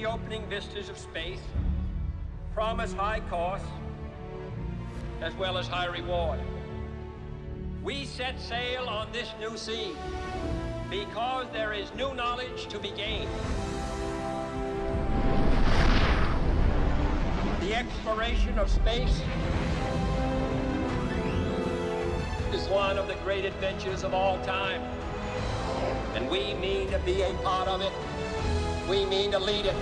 opening vistas of space promise high costs as well as high reward. We set sail on this new sea because there is new knowledge to be gained. The exploration of space is one of the great adventures of all time. And we mean to be a part of it. We mean to lead it.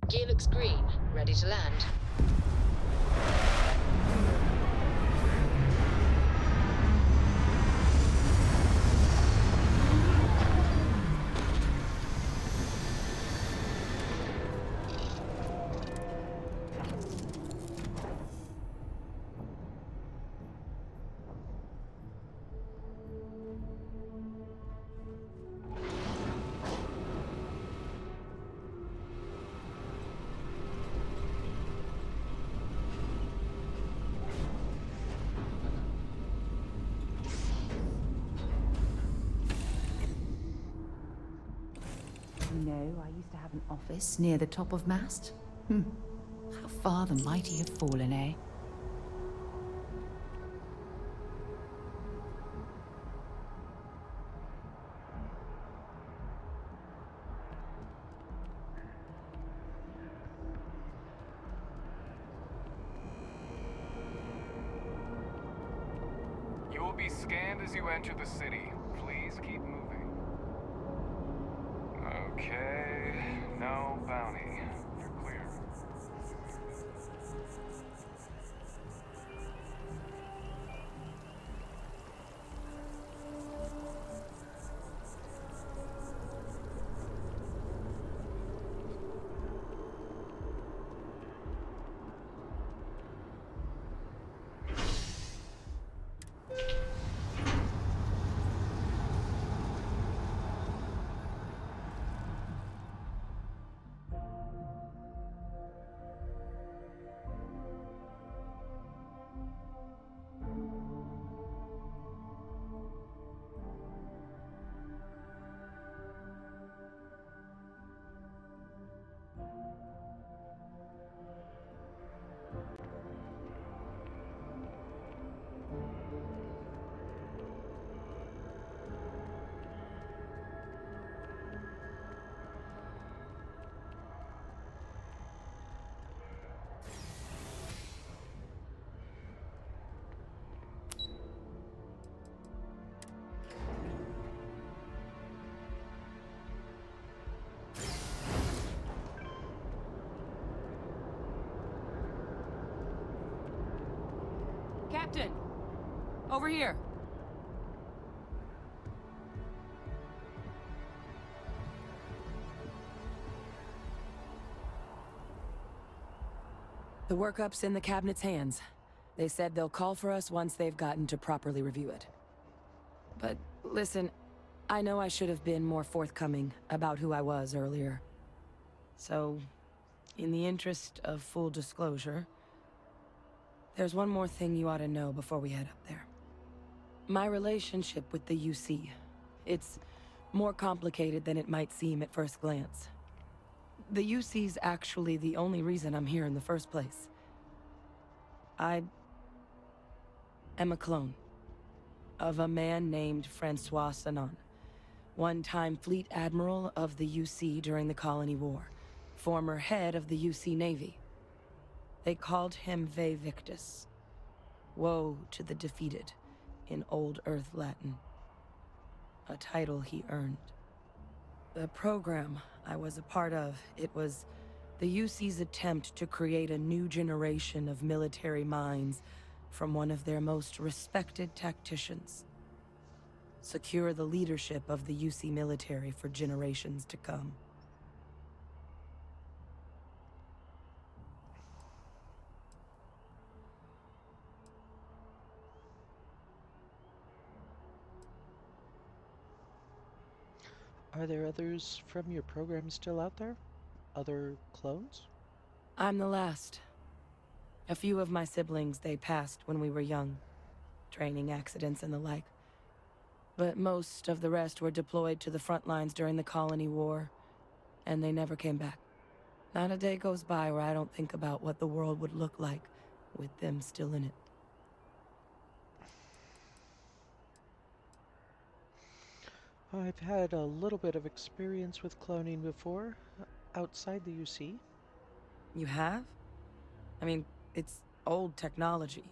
Gear looks green, ready to land. You know, I used to have an office near the top of mast. How far the mighty have fallen, eh? You will be scanned as you enter the city. Please keep moving. Okay, no bounty. You're clear. Captain! Over here! The workup's in the cabinet's hands. They said they'll call for us once they've gotten to properly review it. But listen, I know I should have been more forthcoming about who I was earlier. So, in the interest of full disclosure, there's one more thing you ought to know before we head up there. My relationship with the UC. It's more complicated than it might seem at first glance. The UC's actually the only reason I'm here in the first place. I am a clone of a man named Francois Sanon, one-time fleet admiral of the UC during the Colony War, former head of the UC Navy. They called him Ve Victus, woe to the defeated, in Old Earth Latin, a title he earned. The program I was a part of, it was the UC's attempt to create a new generation of military minds from one of their most respected tacticians. secure the leadership of the UC military for generations to come. Are there others from your program still out there? Other clones? I'm the last. A few of my siblings, they passed when we were young. Training accidents and the like. But most of the rest were deployed to the front lines during the Colony War, and they never came back. Not a day goes by where I don't think about what the world would look like with them still in it. I've had a little bit of experience with cloning before, outside the UC. You have? I mean, it's old technology.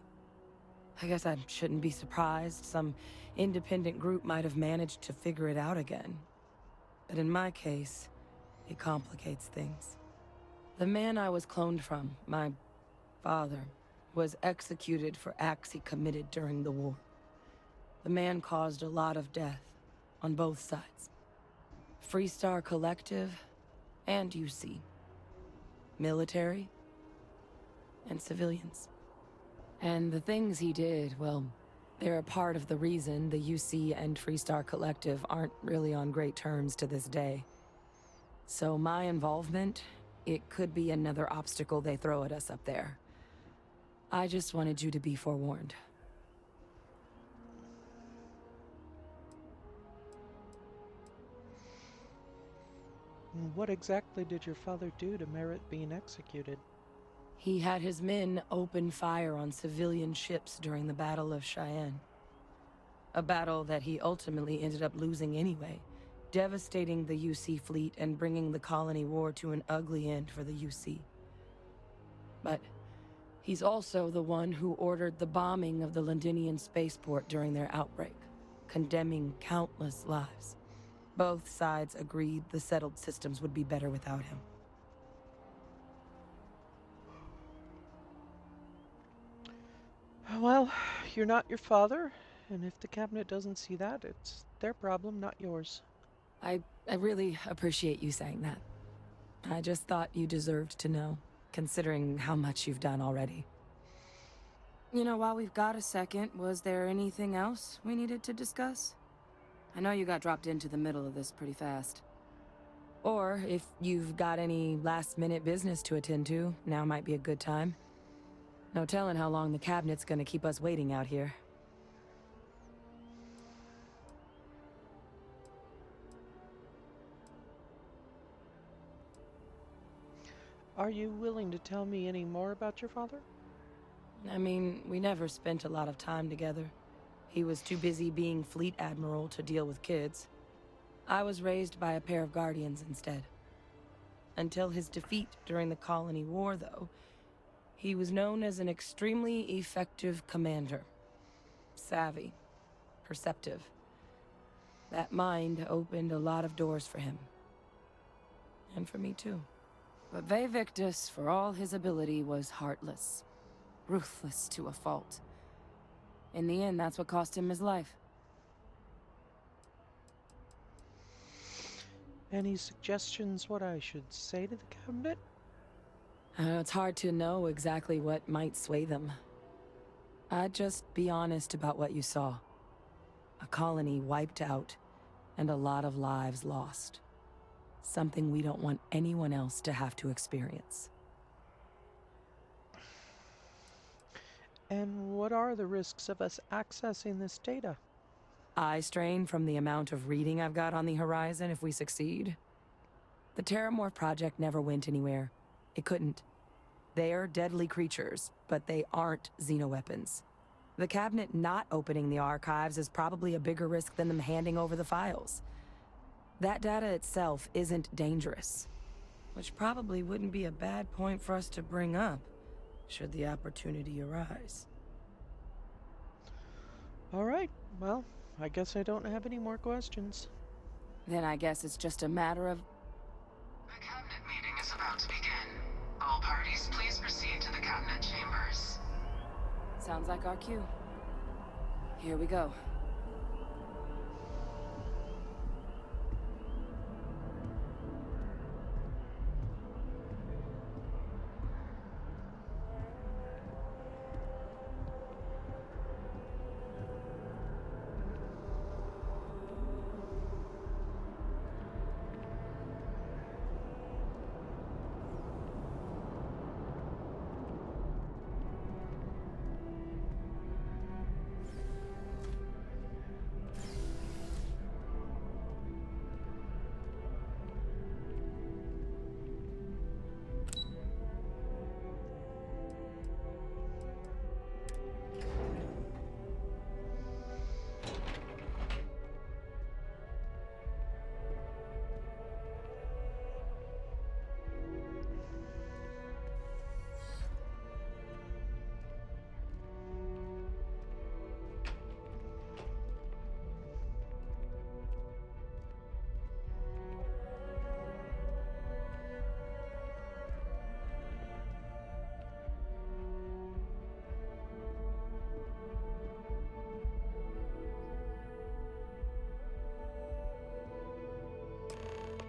I guess I shouldn't be surprised. Some independent group might have managed to figure it out again. But in my case, it complicates things. The man I was cloned from, my father, was executed for acts he committed during the war. The man caused a lot of death, on both sides. Freestar Collective and UC. Military and civilians. And the things he did, well, they're a part of the reason the UC and Freestar Collective aren't really on great terms to this day. So my involvement, it could be another obstacle they throw at us up there. I just wanted you to be forewarned. What exactly did your father do to merit being executed? He had his men open fire on civilian ships during the Battle of Cheyenne. A battle that he ultimately ended up losing anyway, devastating the UC fleet and bringing the Colony War to an ugly end for the UC. But he's also the one who ordered the bombing of the Londinian spaceport during their outbreak, condemning countless lives. Both sides agreed the settled systems would be better without him. Well, you're not your father, and if the cabinet doesn't see that, it's their problem, not yours. I really appreciate you saying that. I just thought you deserved to know, considering how much you've done already. You know, while we've got a second, was there anything else we needed to discuss? I know you got dropped into the middle of this pretty fast. Or if you've got any last-minute business to attend to, now might be a good time. No telling how long the cabinet's gonna keep us waiting out here. Are you willing to tell me any more about your father? I mean, we never spent a lot of time together. He was too busy being Fleet Admiral to deal with kids. I was raised by a pair of guardians instead. Until his defeat during the Colony War, though, he was known as an extremely effective commander. Savvy. Perceptive. That mind opened a lot of doors for him. And for me, too. But Ve Victus, for all his ability, was heartless. Ruthless to a fault. In the end, that's what cost him his life. Any suggestions what I should say to the cabinet? It's hard to know exactly what might sway them. I'd just be honest about what you saw. A colony wiped out, and a lot of lives lost. Something we don't want anyone else to have to experience. And what are the risks of us accessing this data? Eye strain from the amount of reading I've got on the horizon if we succeed. The Terramorph project never went anywhere. It couldn't. They're deadly creatures, but they aren't xenoweapons. The cabinet not opening the archives is probably a bigger risk than them handing over the files. That data itself isn't dangerous, which probably wouldn't be a bad point for us to bring up, should the opportunity arise. All right, well, I guess I don't have any more questions. Then I guess it's just a matter of... The cabinet meeting is about to begin. All parties, please proceed to the cabinet chambers. Sounds like our cue. Here we go.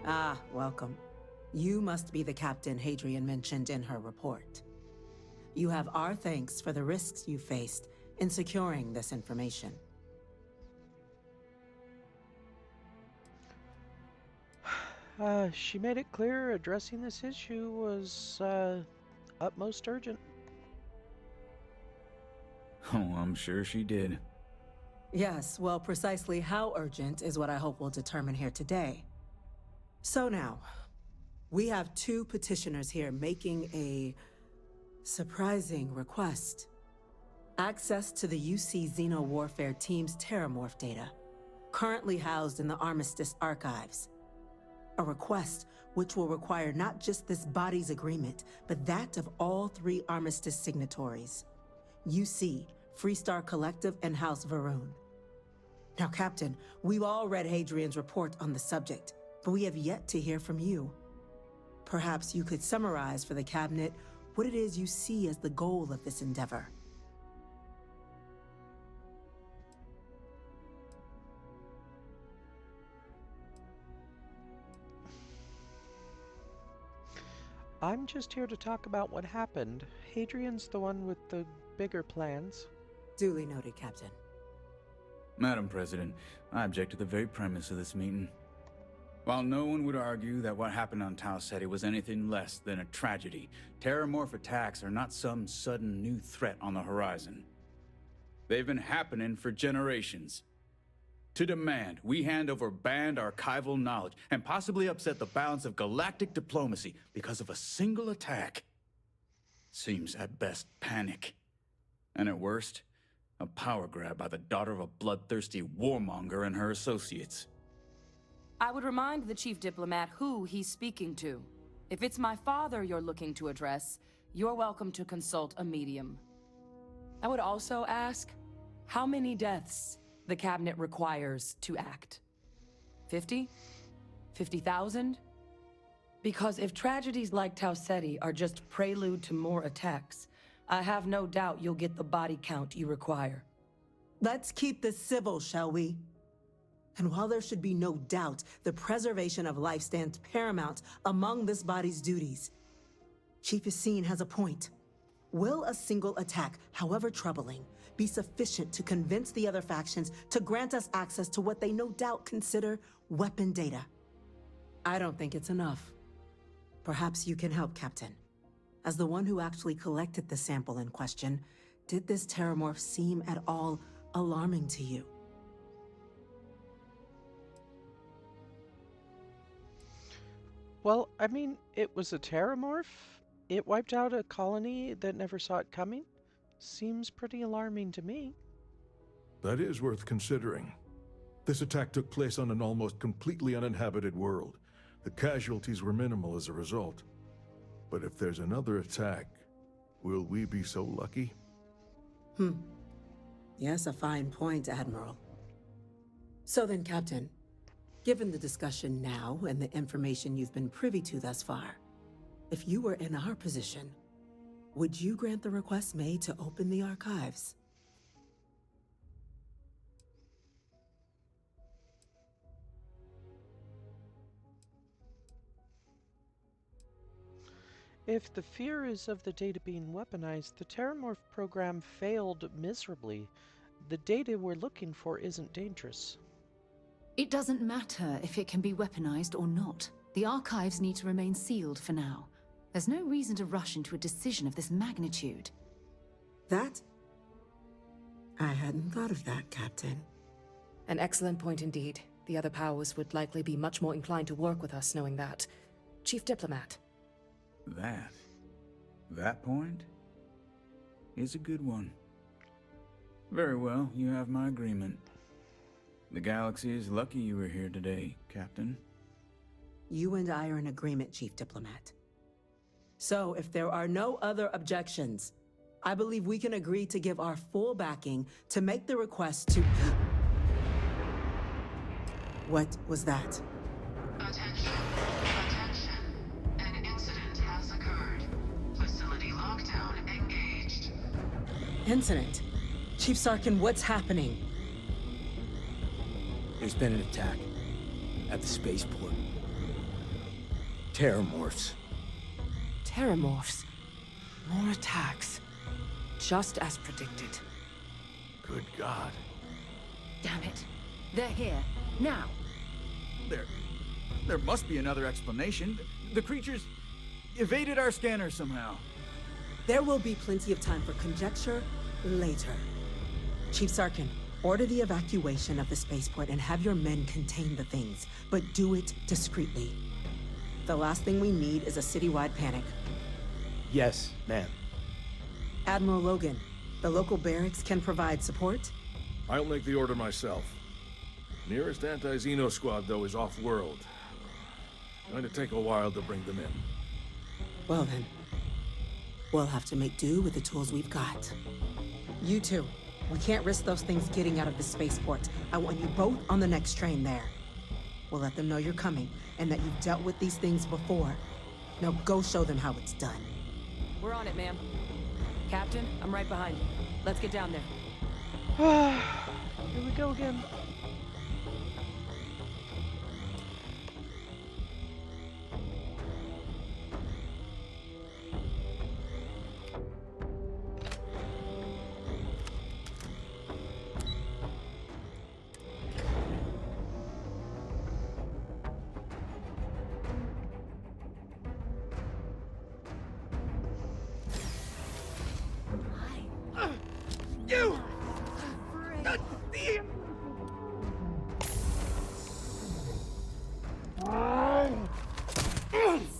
Ah, welcome. You must be the captain Hadrian mentioned in her report. You have our thanks for the risks you faced in securing this information. She made it clear addressing this issue was, utmost urgent. Oh, I'm sure she did. Yes, well, precisely how urgent is what I hope we'll determine here today. So now, we have two petitioners here making a surprising request. Access to the UC Xeno Warfare Team's Terramorph data, currently housed in the Armistice archives. A request which will require not just this body's agreement, but that of all three Armistice signatories. UC, Freestar Collective, and House Varun. Now, Captain, we've all read Hadrian's report on the subject, but we have yet to hear from you. Perhaps you could summarize for the Cabinet what it is you see as the goal of this endeavor. I'm just here to talk about what happened. Hadrian's the one with the bigger plans. Duly noted, Captain. Madam President, I object to the very premise of this meeting. While no one would argue that what happened on Tau Ceti was anything less than a tragedy, Terramorph attacks are not some sudden new threat on the horizon. They've been happening for generations. To demand we hand over banned archival knowledge and possibly upset the balance of galactic diplomacy because of a single attack seems at best panic. And at worst, a power grab by the daughter of a bloodthirsty warmonger and her associates. I would remind the Chief Diplomat who he's speaking to. If it's my father you're looking to address, you're welcome to consult a medium. I would also ask, how many deaths the Cabinet requires to act? 50? 50,000? Because if tragedies like Tau Ceti are just prelude to more attacks, I have no doubt you'll get the body count you require. Let's keep this civil, shall we? And while there should be no doubt the preservation of life stands paramount among this body's duties, Chief Yassine has a point. Will a single attack, however troubling, be sufficient to convince the other factions to grant us access to what they no doubt consider weapon data? I don't think it's enough. Perhaps you can help, Captain. As the one who actually collected the sample in question, did this Terramorph seem at all alarming to you? Well, I mean, it was a Terramorph. It wiped out a colony that never saw it coming. Seems pretty alarming to me. That is worth considering. This attack took place on an almost completely uninhabited world. The casualties were minimal as a result. But if there's another attack, will we be so lucky? Yes, a fine point, Admiral. So then, Captain, given the discussion now and the information you've been privy to thus far, if you were in our position, would you grant the request made to open the archives? If the fear is of the data being weaponized, the Terramorph program failed miserably. The data we're looking for isn't dangerous. It doesn't matter if it can be weaponized or not. The archives need to remain sealed for now. There's no reason to rush into a decision of this magnitude. That? I hadn't thought of that, Captain. An excellent point indeed. The other powers would likely be much more inclined to work with us knowing that. Chief Diplomat. That point is a good one. Very well, you have my agreement. The galaxy is lucky you were here today, Captain. You and I are in agreement, Chief Diplomat. So, if there are no other objections, I believe we can agree to give our full backing to make the request to... What was that? Attention. Attention. An incident has occurred. Facility lockdown engaged. Incident? Chief Sarkin, what's happening? There's been an attack at the spaceport. Terramorphs. Terramorphs. More attacks. Just as predicted. Good God. Damn it. They're here. Now. There must be another explanation. The creatures evaded our scanner somehow. There will be plenty of time for conjecture later. Chief Sarkin, order the evacuation of the spaceport and have your men contain the things, but do it discreetly. The last thing we need is a citywide panic. Yes, ma'am. Admiral Logan, the local barracks can provide support? I'll make the order myself. Nearest anti-Xeno squad, though, is off-world. Going to take a while to bring them in. Well then, we'll have to make do with the tools we've got. You two, we can't risk those things getting out of the spaceport. I want you both on the next train there. We'll let them know you're coming, and that you've dealt with these things before. Now go show them how it's done. We're on it, ma'am. Captain, I'm right behind you. Let's get down there. Here we go again.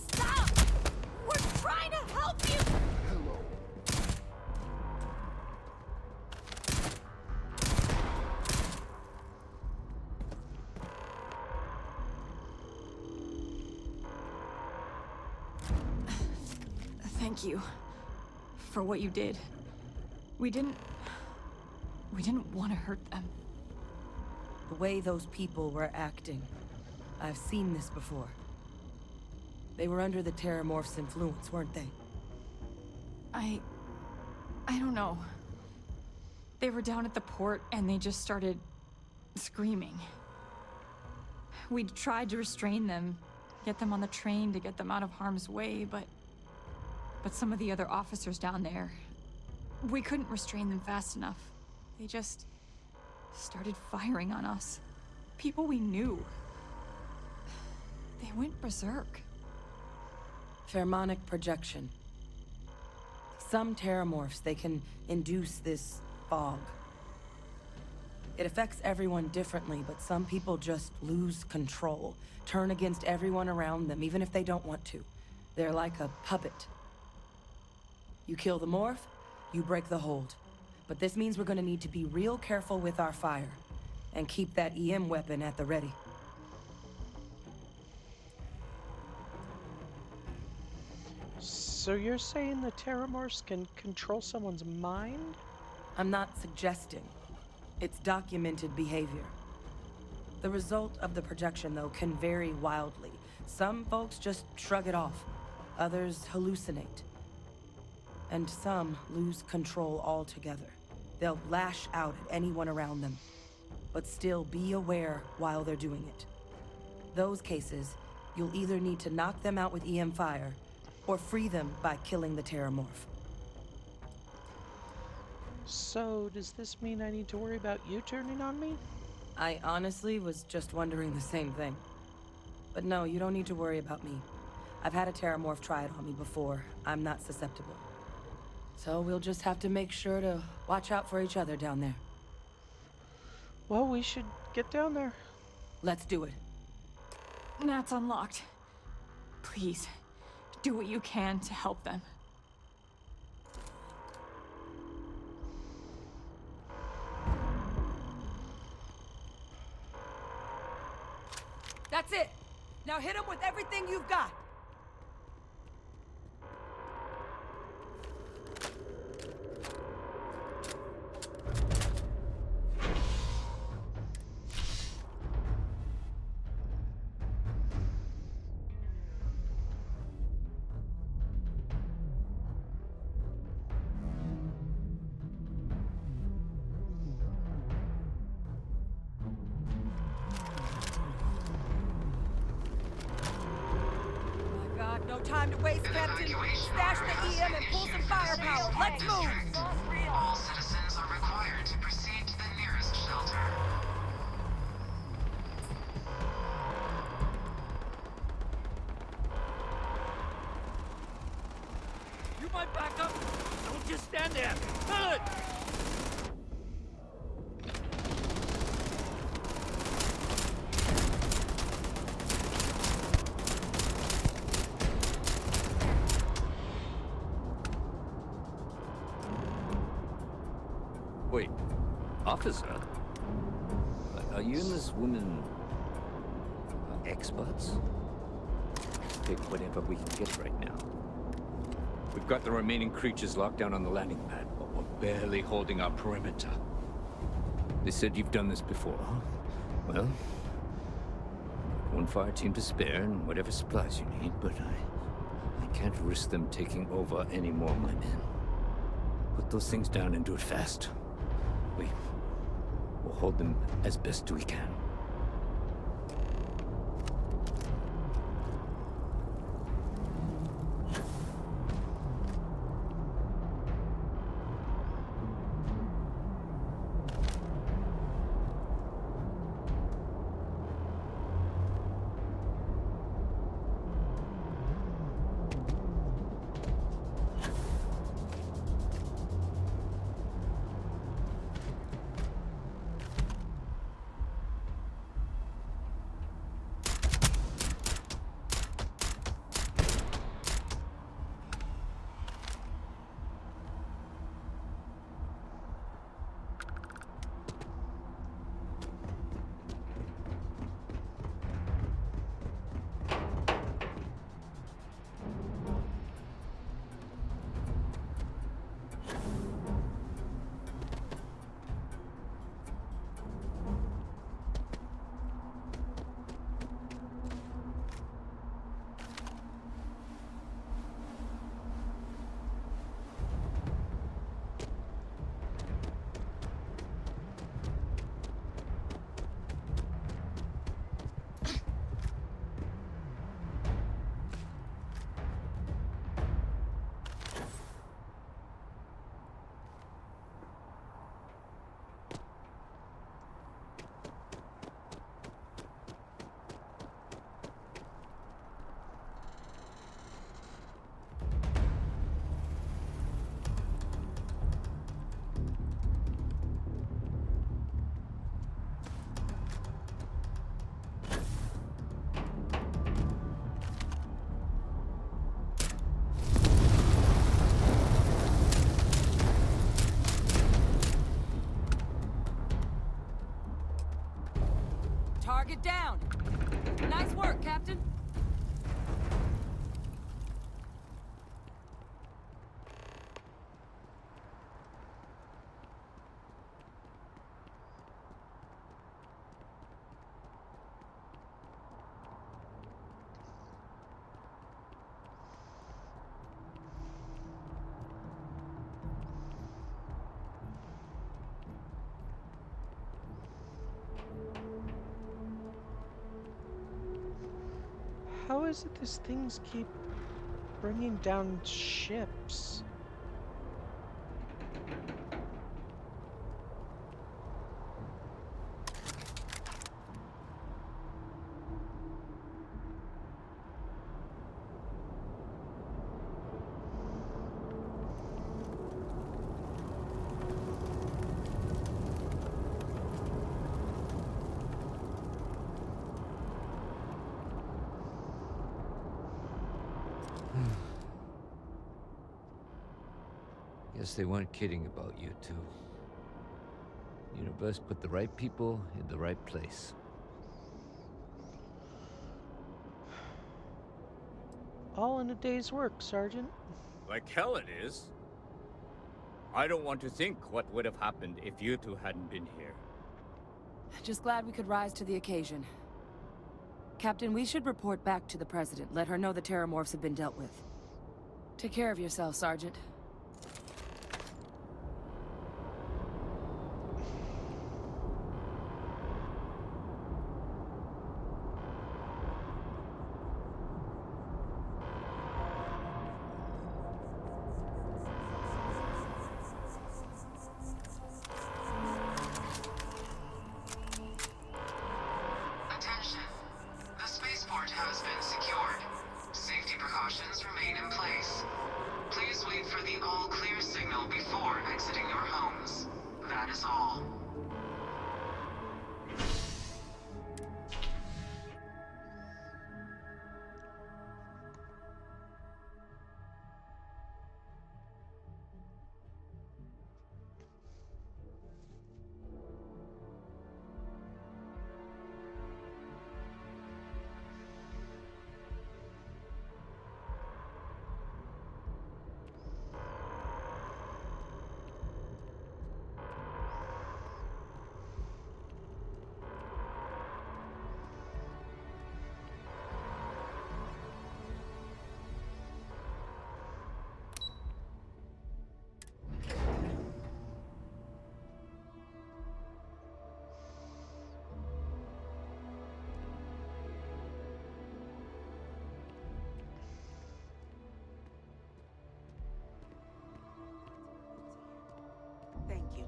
Stop! We're trying to help you! Thank you for what you did. We didn't want to hurt them. The way those people were acting, I've seen this before. They were under the Terramorph's influence, weren't they? I don't know. They were down at the port and they just started screaming. We tried to restrain them, get them on the train to get them out of harm's way, but some of the other officers down there, we couldn't restrain them fast enough. They just started firing on us. People we knew. They went berserk. Pheromonic projection. Some Terramorphs, they can induce this fog. It affects everyone differently, but some people just lose control, turn against everyone around them, even if they don't want to. They're like a puppet. You kill the morph, you break the hold. But this means we're gonna need to be real careful with our fire, and keep that EM weapon at the ready. So you're saying the Terramorphs can control someone's mind? I'm not suggesting. It's documented behavior. The result of the projection, though, can vary wildly. Some folks just shrug it off. Others hallucinate. And some lose control altogether. They'll lash out at anyone around them, but still be aware while they're doing it. Those cases, you'll either need to knock them out with EM fire, or free them by killing the Terramorph. So, does this mean I need to worry about you turning on me? I honestly was just wondering the same thing. But no, you don't need to worry about me. I've had a Terramorph try it on me before. I'm not susceptible. So we'll just have to make sure to watch out for each other down there. Well, we should get down there. Let's do it. Nat's unlocked. Please, do what you can to help them. That's it! Now hit him with everything you've got! time to waste, Captain. Stash the EM and pull some firepower. Let's move! All citizens are required to proceed to the nearest shelter. You might back up. Don't just stand there. Fill it! Wait, officer? Are you and this woman experts? Take whatever we can get right now. We've got the remaining creatures locked down on the landing pad, but we're barely holding our perimeter. They said you've done this before, huh? Well, one fire team to spare and whatever supplies you need, but I can't risk them taking over any more of my men. Put those things down and do it fast. We'll hold them as best we can. Target down. Nice work, Captain. How is it these things keep bringing down ships? Guess they weren't kidding about you two. Universe put the right people in the right place. All in a day's work, Sergeant. Like hell it is. I don't want to think what would have happened if you two hadn't been here. Just glad we could rise to the occasion. Captain, we should report back to the President. Let her know the Terramorphs have been dealt with. Take care of yourself, Sergeant.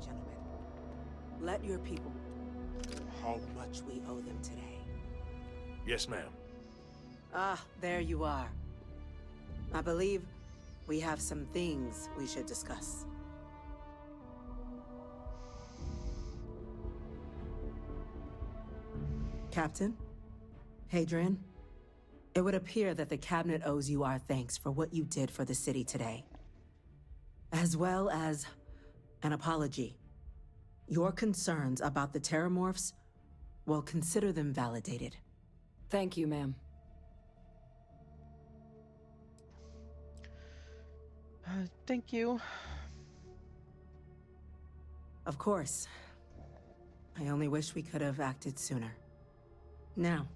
gentlemen. Let your people how much we owe them today. Yes, ma'am. Ah, there you are. I believe we have some things we should discuss. Captain? Hadrian? It would appear that the Cabinet owes you our thanks for what you did for the city today. As well as an apology. Your concerns about the Terramorphs, well, consider them validated. Thank you, ma'am. Thank you. Of course. I only wish we could have acted sooner. Now,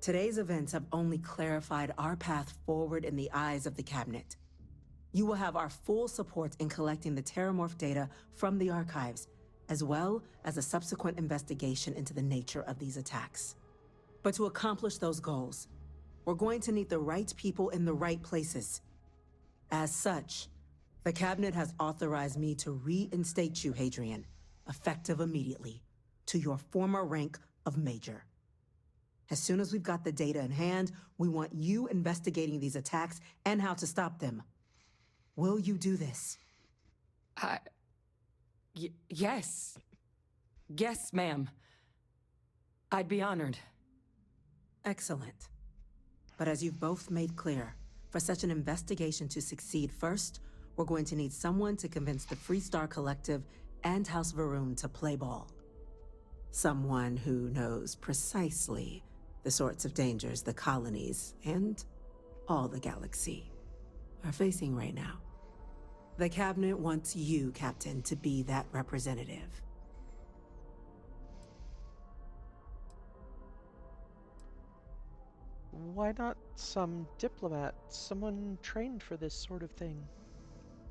today's events have only clarified our path forward in the eyes of the Cabinet. You will have our full support in collecting the Terramorph data from the archives, as well as a subsequent investigation into the nature of these attacks. But to accomplish those goals, we're going to need the right people in the right places. As such, the Cabinet has authorized me to reinstate you, Hadrian, effective immediately, to your former rank of Major. As soon as we've got the data in hand, we want you investigating these attacks and how to stop them. Will you do this? Yes. Yes, ma'am. I'd be honored. Excellent. But as you've both made clear, for such an investigation to succeed first, we're going to need someone to convince the Freestar Collective and House Varun to play ball. Someone who knows precisely the sorts of dangers the colonies and all the galaxy are facing right now. The Cabinet wants you, Captain, to be that representative. Why not some diplomat, someone trained for this sort of thing?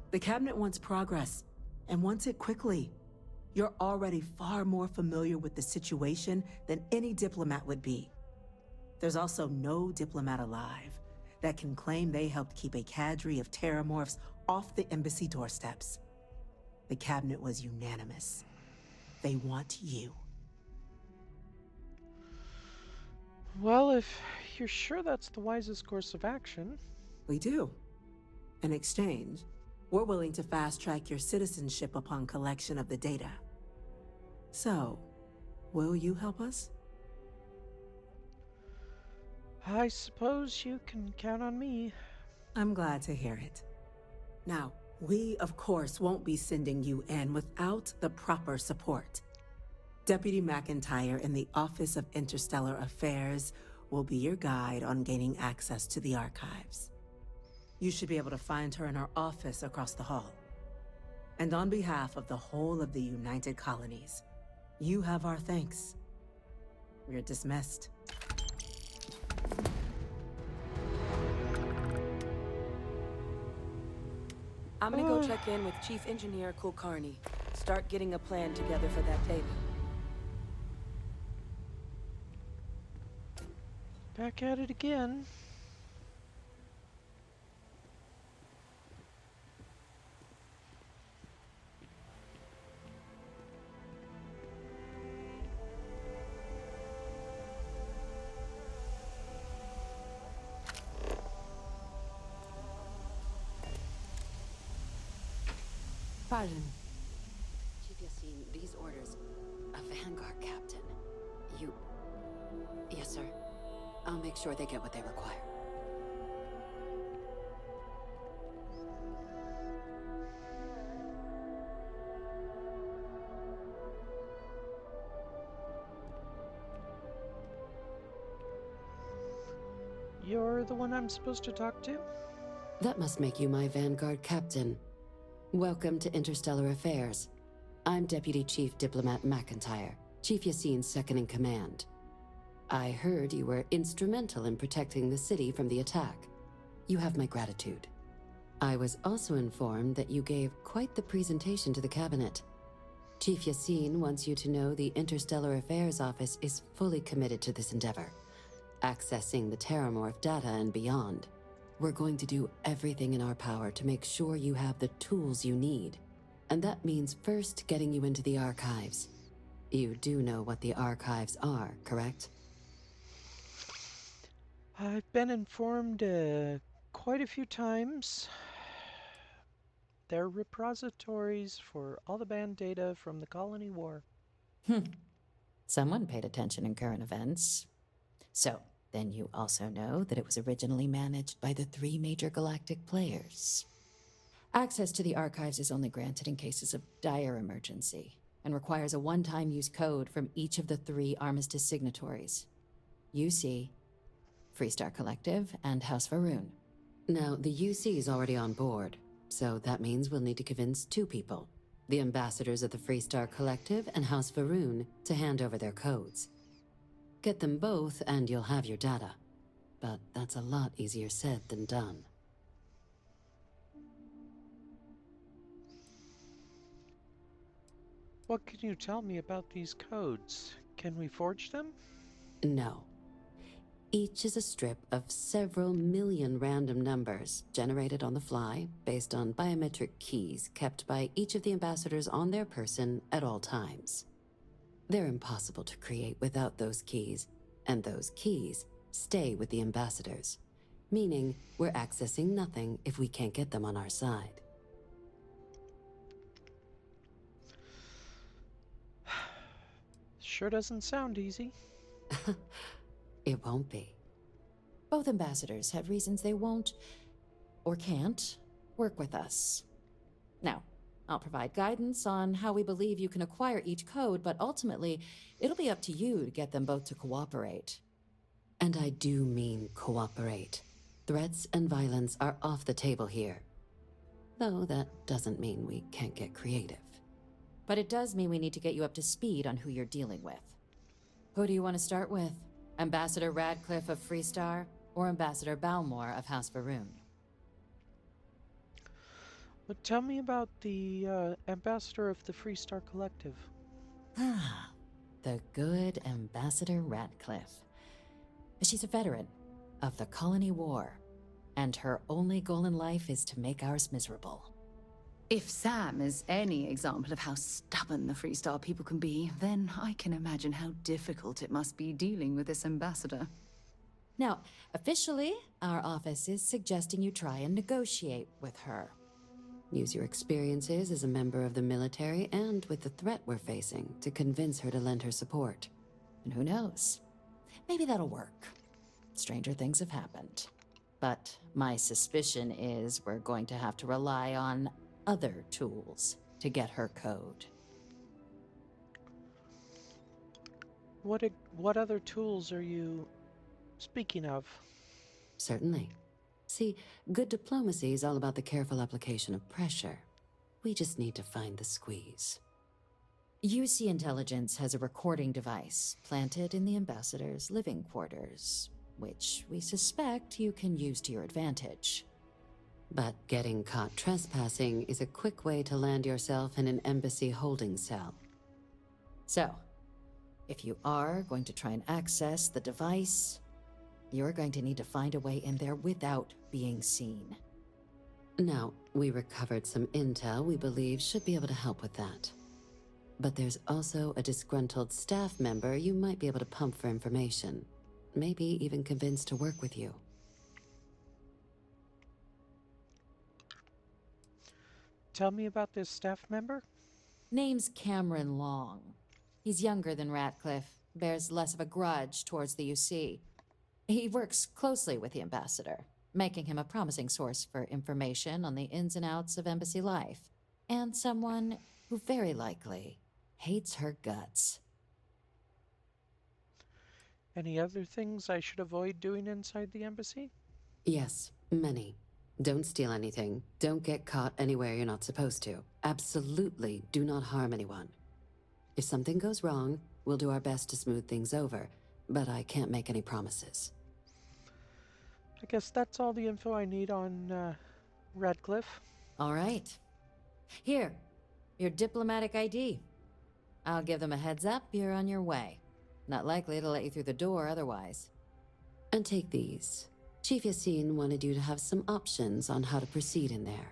The Cabinet wants progress, and wants it quickly. You're already far more familiar with the situation than any diplomat would be. There's also no diplomat alive that can claim they helped keep a cadre of Terramorphs off the embassy doorsteps. The Cabinet was unanimous. They want you. Well, if you're sure that's the wisest course of action. We do. In exchange, we're willing to fast-track your citizenship upon collection of the data. So, will you help us? I suppose you can count on me. I'm glad to hear it. Now, we, of course, won't be sending you in without the proper support. Deputy McIntyre in the Office of Interstellar Affairs will be your guide on gaining access to the archives. You should be able to find her in her office across the hall. And on behalf of the whole of the United Colonies, you have our thanks. You're dismissed. I'm gonna go check in with Chief Engineer Kulkarni. Start getting a plan together for that data. Back at it again. Pardon. Chief Yassine, these orders. A Vanguard captain. You... Yes, sir. I'll make sure they get what they require. You're the one I'm supposed to talk to? That must make you my Vanguard captain. Welcome to Interstellar Affairs. I'm Deputy Chief Diplomat McIntyre, Chief Yassine's second-in-command. I heard you were instrumental in protecting the city from the attack. You have my gratitude. I was also informed that you gave quite the presentation to the Cabinet. Chief Yassine wants you to know the Interstellar Affairs Office is fully committed to this endeavor, accessing the Terramorph data and beyond. We're going to do everything in our power to make sure you have the tools you need. And that means first getting you into the archives. You do know what the archives are, correct? I've been informed quite a few times. They're repositories for all the banned data from the Colony War. Someone paid attention in current events. So, then you also know that it was originally managed by the 3 major galactic players. Access to the archives is only granted in cases of dire emergency, and requires a one-time use code from each of the 3 Armistice signatories. UC, Freestar Collective, and House Varun. Now, the UC is already on board, so that means we'll need to convince 2 people. The ambassadors of the Freestar Collective and House Varun to hand over their codes. Get them both and you'll have your data. But that's a lot easier said than done. What can you tell me about these codes? Can we forge them? No. Each is a strip of several million random numbers generated on the fly based on biometric keys kept by each of the ambassadors on their person at all times. They're impossible to create without those keys, and those keys stay with the ambassadors, meaning we're accessing nothing if we can't get them on our side. Sure doesn't sound easy. It won't be. Both ambassadors have reasons they won't, or can't, work with us. Now, I'll provide guidance on how we believe you can acquire each code, but ultimately, it'll be up to you to get them both to cooperate. And I do mean cooperate. Threats and violence are off the table here. Though that doesn't mean we can't get creative. But it does mean we need to get you up to speed on who you're dealing with. Who do you want to start with? Ambassador Radcliffe of Freestar, or Ambassador Balmore of House Varun? But tell me about the ambassador of the Freestar Collective. The good Ambassador Radcliffe. She's a veteran of the Colony War, and her only goal in life is to make ours miserable. If Sam is any example of how stubborn the Freestar people can be, then I can imagine how difficult it must be dealing with this ambassador. Now, officially, our office is suggesting you try and negotiate with her. Use your experiences as a member of the military and with the threat we're facing to convince her to lend her support. And who knows? Maybe that'll work. Stranger things have happened. But my suspicion is we're going to have to rely on other tools to get her code. What other tools are you speaking of? Certainly. See, good diplomacy is all about the careful application of pressure. We just need to find the squeeze. UC Intelligence has a recording device planted in the ambassador's living quarters, which we suspect you can use to your advantage. But getting caught trespassing is a quick way to land yourself in an embassy holding cell. So, if you are going to try and access the device, you're going to need to find a way in there without being seen. Now, we recovered some intel we believe should be able to help with that. But there's also a disgruntled staff member you might be able to pump for information. Maybe even convince to work with you. Tell me about this staff member. Name's Cameron Long. He's younger than Ratcliffe, bears less of a grudge towards the UC. He works closely with the ambassador, making him a promising source for information on the ins and outs of embassy life, and someone who very likely hates her guts. Any other things I should avoid doing inside the embassy? Yes, many. Don't steal anything. Don't get caught anywhere you're not supposed to. Absolutely do not harm anyone. If something goes wrong, we'll do our best to smooth things over, but I can't make any promises. I guess that's all the info I need on Radcliffe. All right. Here, your diplomatic ID. I'll give them a heads up you're on your way. Not likely to let you through the door otherwise. And take these. Chief Yassine wanted you to have some options on how to proceed in there.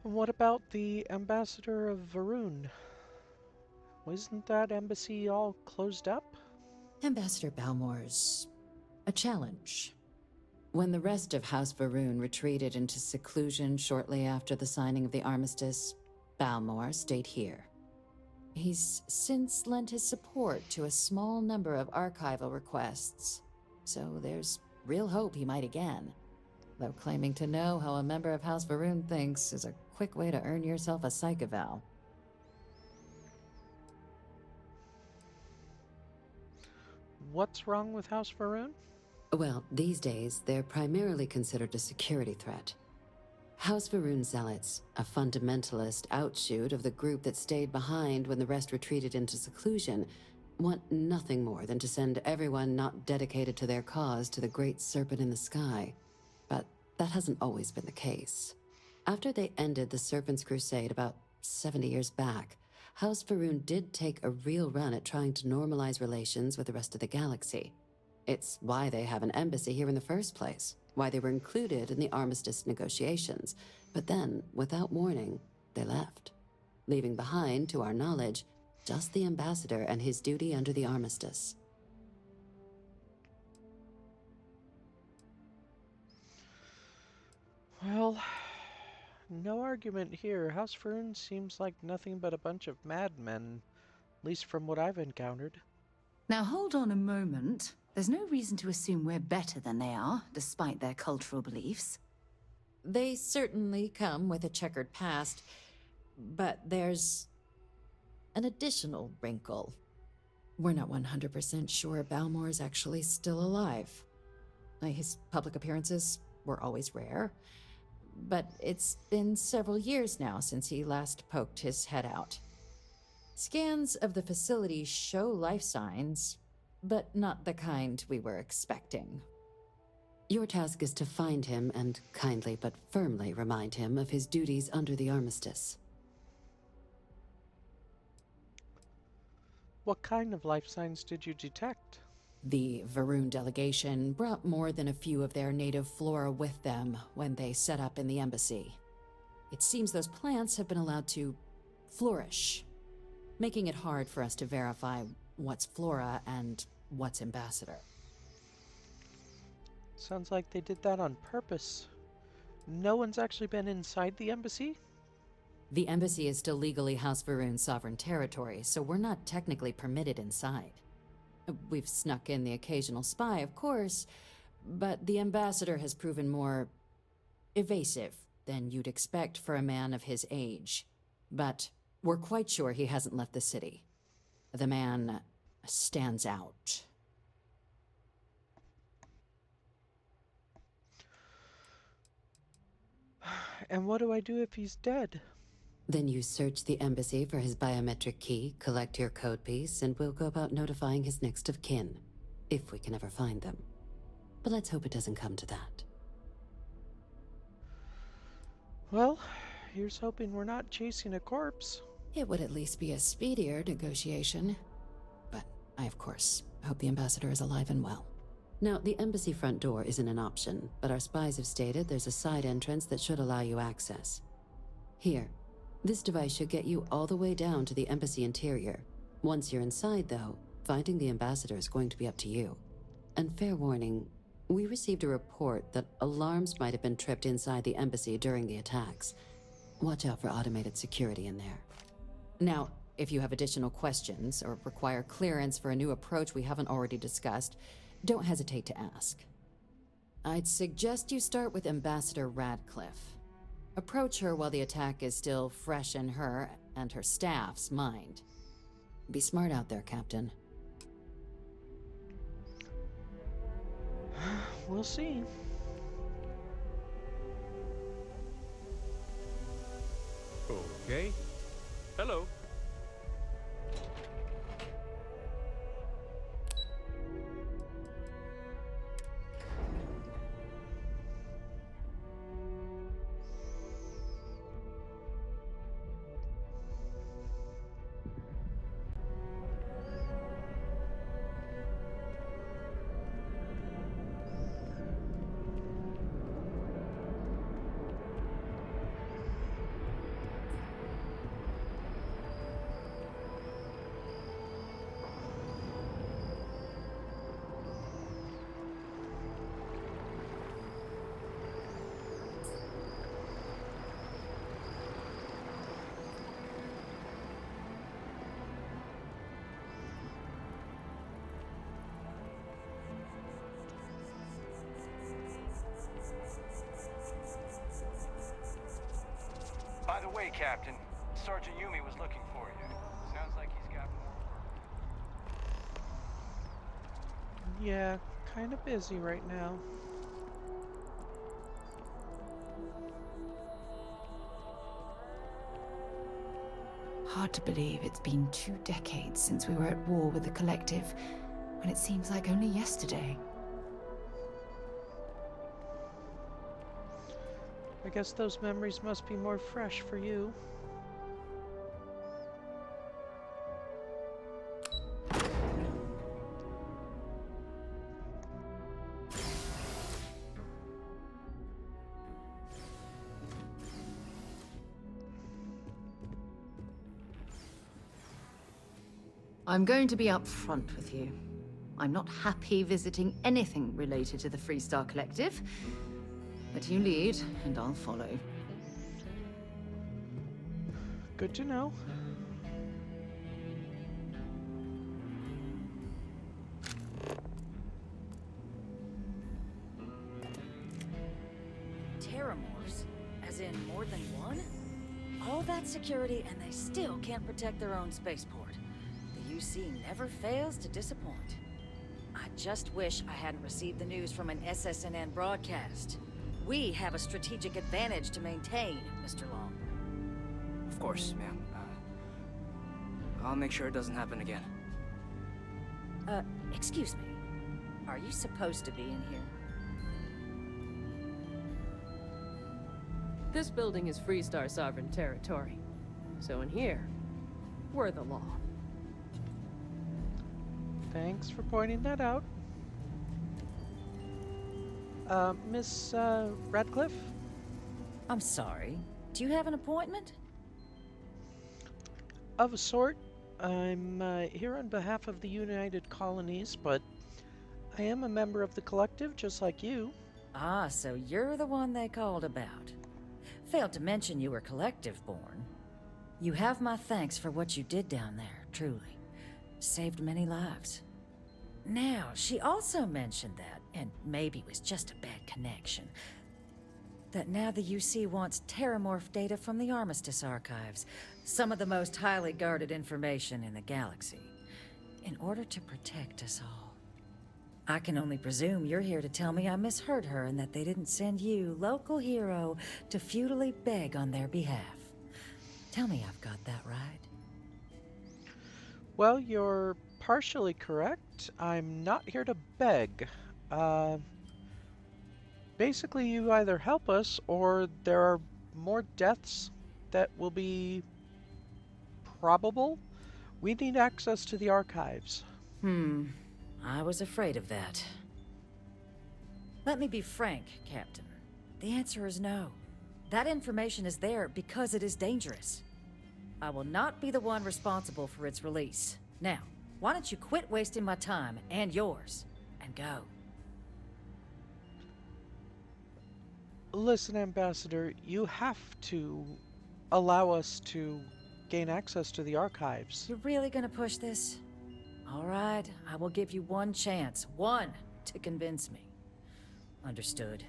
And what about the ambassador of Varun? Wasn't that embassy all closed up? Ambassador Balmore's a challenge. When the rest of House Varun retreated into seclusion shortly after the signing of the Armistice, Balmore stayed here. He's since lent his support to a small number of archival requests, so there's real hope he might again. Though claiming to know how a member of House Varun thinks is a quick way to earn yourself a psych eval. What's wrong with House Varun? Well, these days, they're primarily considered a security threat. House Varun Zealots, a fundamentalist outshoot of the group that stayed behind when the rest retreated into seclusion, want nothing more than to send everyone not dedicated to their cause to the great serpent in the sky. But that hasn't always been the case. After they ended the Serpent's Crusade about 70 years back, House Varun did take a real run at trying to normalize relations with the rest of the galaxy. It's why they have an embassy here in the first place, why they were included in the Armistice negotiations. But then, without warning, they left, leaving behind, to our knowledge, just the ambassador and his duty under the Armistice. Well, no argument here. House Varun seems like nothing but a bunch of madmen, at least from what I've encountered. Now hold on a moment. There's no reason to assume we're better than they are, despite their cultural beliefs. They certainly come with a checkered past, but there's an additional wrinkle. We're not 100% sure Balmore's actually still alive. His public appearances were always rare, but it's been several years now since he last poked his head out. Scans of the facility show life signs, but not the kind we were expecting. Your task is to find him and kindly but firmly remind him of his duties under the Armistice. What kind of life signs did you detect? The Varun delegation brought more than a few of their native flora with them when they set up in the embassy. It seems those plants have been allowed to flourish, making it hard for us to verify what's flora and what's ambassador. Sounds like they did that on purpose. No one's actually been inside the embassy? The embassy is still legally House Varun's sovereign territory, so we're not technically permitted inside. We've snuck in the occasional spy, of course, but the ambassador has proven more evasive than you'd expect for a man of his age. But we're quite sure he hasn't left the city. The man stands out. And what do I do if he's dead? Then you search the embassy for his biometric key, collect your code piece, and we'll go about notifying his next of kin, if we can ever find them. But let's hope it doesn't come to that. Well, here's hoping we're not chasing a corpse. It would at least be a speedier negotiation. But I, of course, hope the ambassador is alive and well. Now, the embassy front door isn't an option, but our spies have stated there's a side entrance that should allow you access. Here. This device should get you all the way down to the embassy interior. Once you're inside, though, finding the ambassador is going to be up to you. And fair warning, we received a report that alarms might have been tripped inside the embassy during the attacks. Watch out for automated security in there. Now, if you have additional questions or require clearance for a new approach we haven't already discussed, don't hesitate to ask. I'd suggest you start with Ambassador Radcliffe. Approach her while the attack is still fresh in her and her staff's mind. Be smart out there, Captain. We'll see. Okay. Hello. the way, Captain, Sergeant Yumi was looking for you. Sounds like he's got more. Yeah, kind of busy right now. Hard to believe it's been 2 decades since we were at war with the Collective, when it seems like only yesterday. I guess those memories must be more fresh for you. I'm going to be upfront with you. I'm not happy visiting anything related to the Freestar Collective. But you lead, and I'll follow. Good to know. Terramorphs? As in more than one? All that security and they still can't protect their own spaceport. The UC never fails to disappoint. I just wish I hadn't received the news from an SSNN broadcast. We have a strategic advantage to maintain, Mr. Long. Of course, ma'am. I'll make sure it doesn't happen again. Excuse me. Are you supposed to be in here? This building is Freestar sovereign territory. So in here, we're the law. Thanks for pointing that out. Miss Radcliffe? I'm sorry. Do you have an appointment? Of a sort. I'm here on behalf of the United Colonies, but I am a member of the Collective, just like you. Ah, so you're the one they called about. Failed to mention you were Collective-born. You have my thanks for what you did down there, truly. Saved many lives. Now, she also mentioned that, and maybe it was just a bad connection, that now the UC wants Terramorph data from the Armistice archives, some of the most highly guarded information in the galaxy, in order to protect us all. I can only presume you're here to tell me I misheard her and that they didn't send you, local hero, to futilely beg on their behalf. Tell me I've got that right. Well, you're partially correct. I'm not here to beg. Basically, you either help us or there are more deaths that will be probable. We need access to the archives. I was afraid of that. Let me be frank, Captain. The answer is no. That information is there because it is dangerous. I will not be the one responsible for its release. Now, why don't you quit wasting my time and yours, and go? Listen, Ambassador, you have to allow us to gain access to the archives. You're really gonna push this? All right, I will give you one chance. One to convince me. Understood.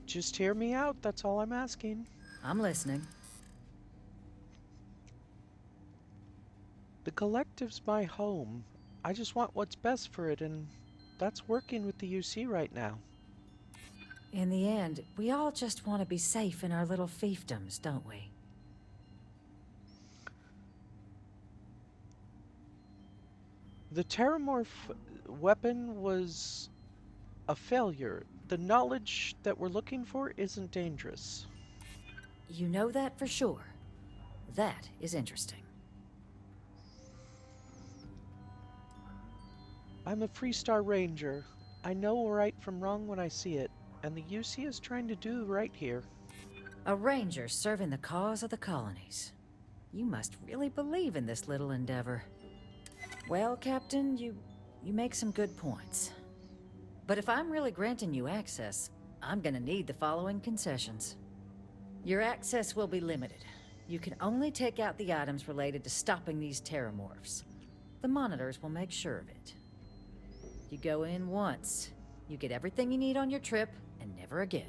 Just hear me out, that's all I'm asking. I'm listening. The Collective's my home. I just want what's best for it, and that's working with the UC right now. In the end, we all just want to be safe in our little fiefdoms, don't we? The Terramorph weapon was a failure. The knowledge that we're looking for isn't dangerous. You know that for sure. That is interesting. I'm a Freestar Ranger. I know right from wrong when I see it, and the UC is trying to do right here. A ranger serving the cause of the colonies. You must really believe in this little endeavor. Well, Captain, you make some good points. But if I'm really granting you access, I'm gonna need the following concessions. Your access will be limited. You can only take out the items related to stopping these terramorphs. The monitors will make sure of it. You go in once, you get everything you need on your trip, and never again.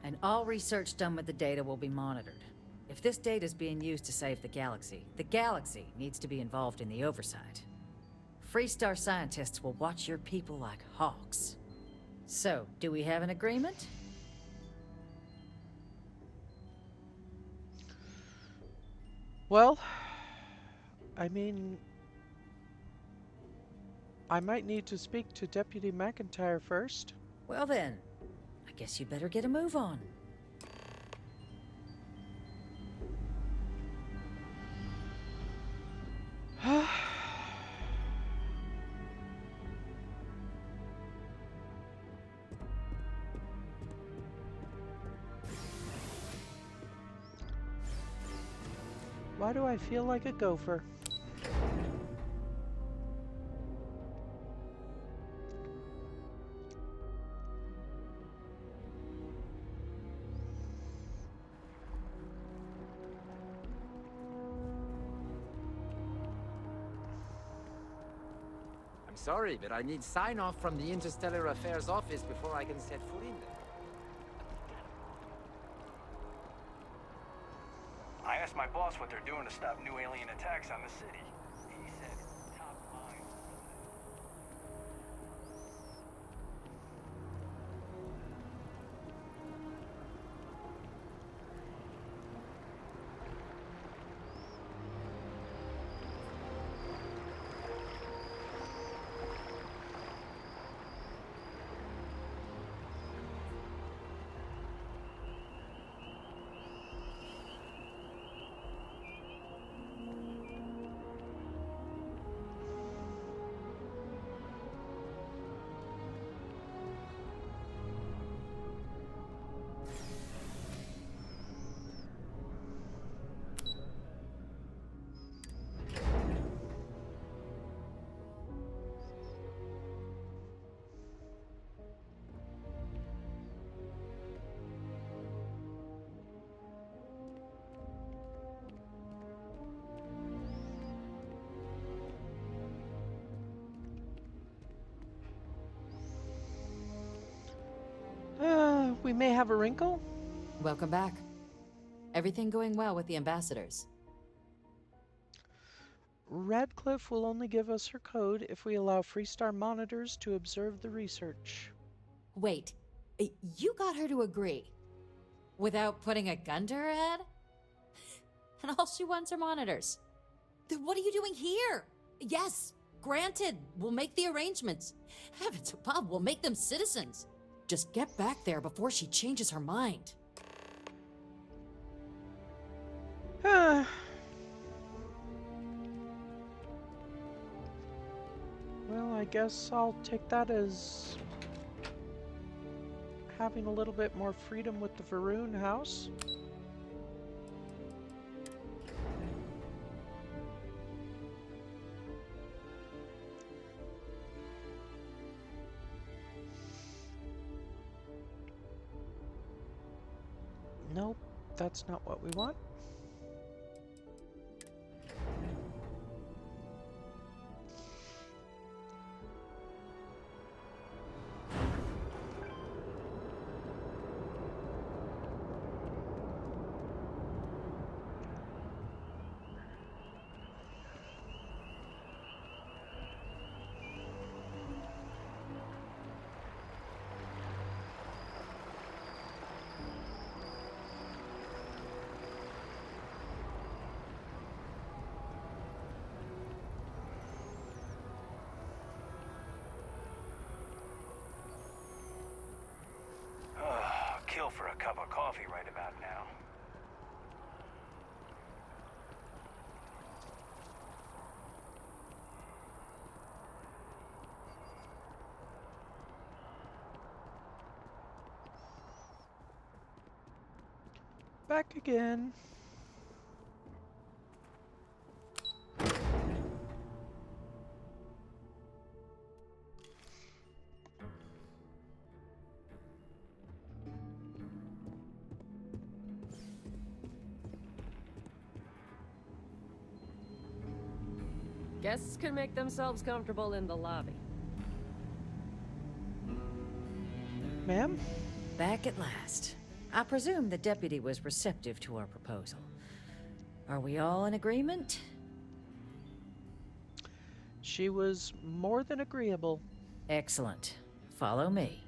and all research done with the data will be monitored. If this data is being used to save the galaxy needs to be involved in the oversight. Freestar scientists will watch your people like hawks. So, do we have an agreement? Well, I mean, I might need to speak to Deputy McIntyre first. Well then, I guess you better get a move on. Why do I feel like a gopher? I'm sorry, but I need sign-off from the Interstellar Affairs office before I can set foot in there. I asked my boss what they're doing to stop new alien attacks on the city. He said, top line. We may have a wrinkle. Welcome back. Everything going well with the ambassadors? Radcliffe will only give us her code if we allow Freestar monitors to observe the research. Wait, you got her to agree? Without putting a gun to her head? And all she wants are monitors. Then what are you doing here? Yes, granted, we'll make the arrangements. Heavens above, we'll make them citizens. Just get back there before she changes her mind. Well, I guess I'll take that as having a little bit more freedom with the Varun house. Nope, that's not what we want. Kill for a cup of coffee right about now. Back again. Guests can make themselves comfortable in the lobby. Ma'am? Back at last. I presume the deputy was receptive to our proposal. Are we all in agreement? She was more than agreeable. Excellent. Follow me.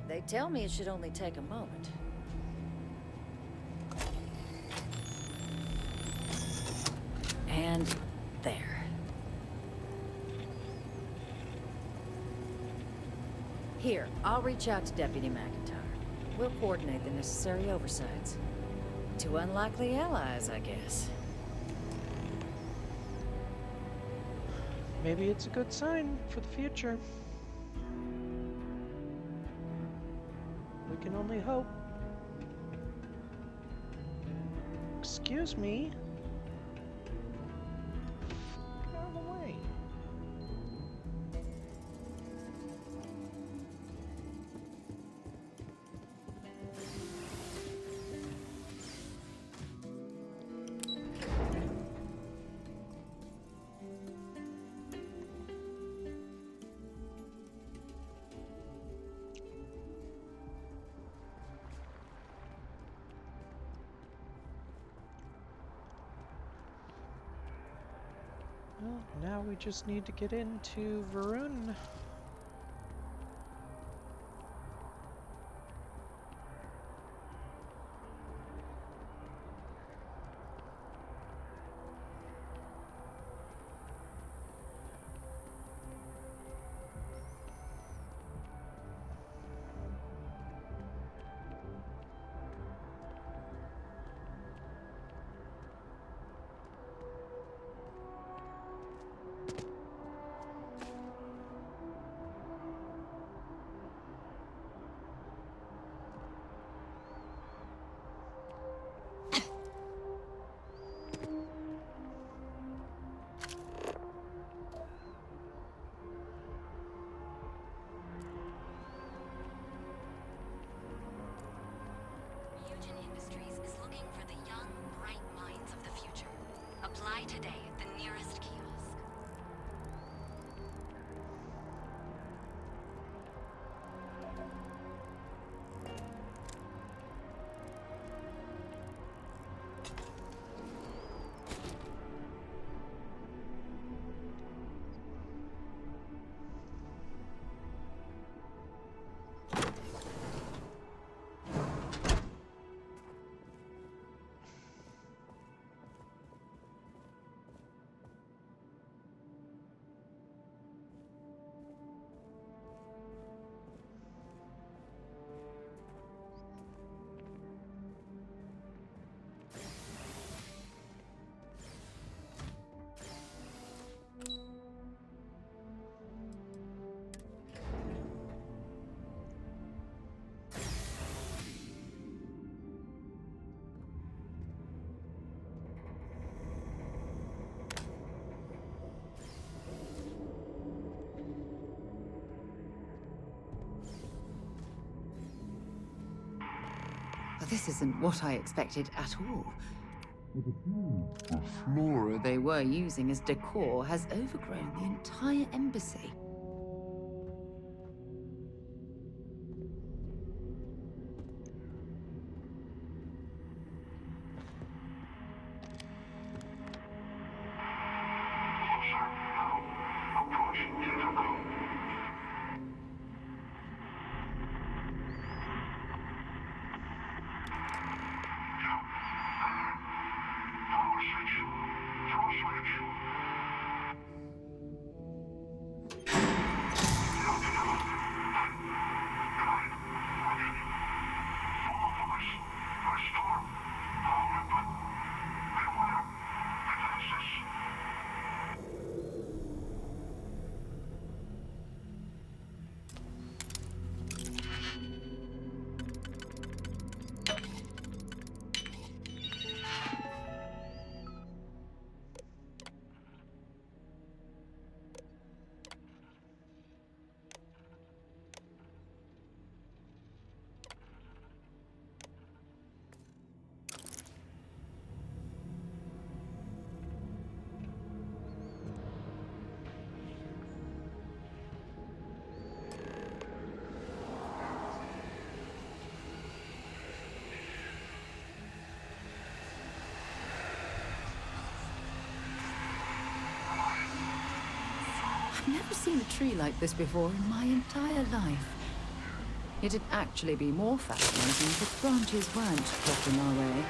They tell me it should only take a moment. And there. Here, I'll reach out to Deputy McIntyre. We'll coordinate the necessary oversights. Two unlikely allies, I guess. Maybe it's a good sign for the future. We can only hope. Excuse me. Get out of the way. Well, now we just need to get into Varun. Apply today at the nearest kiosk. This isn't what I expected at all. The flora they were using as decor has overgrown the entire embassy. I've never seen a tree like this before in my entire life. It'd actually be more fascinating if its branches weren't blocking our way.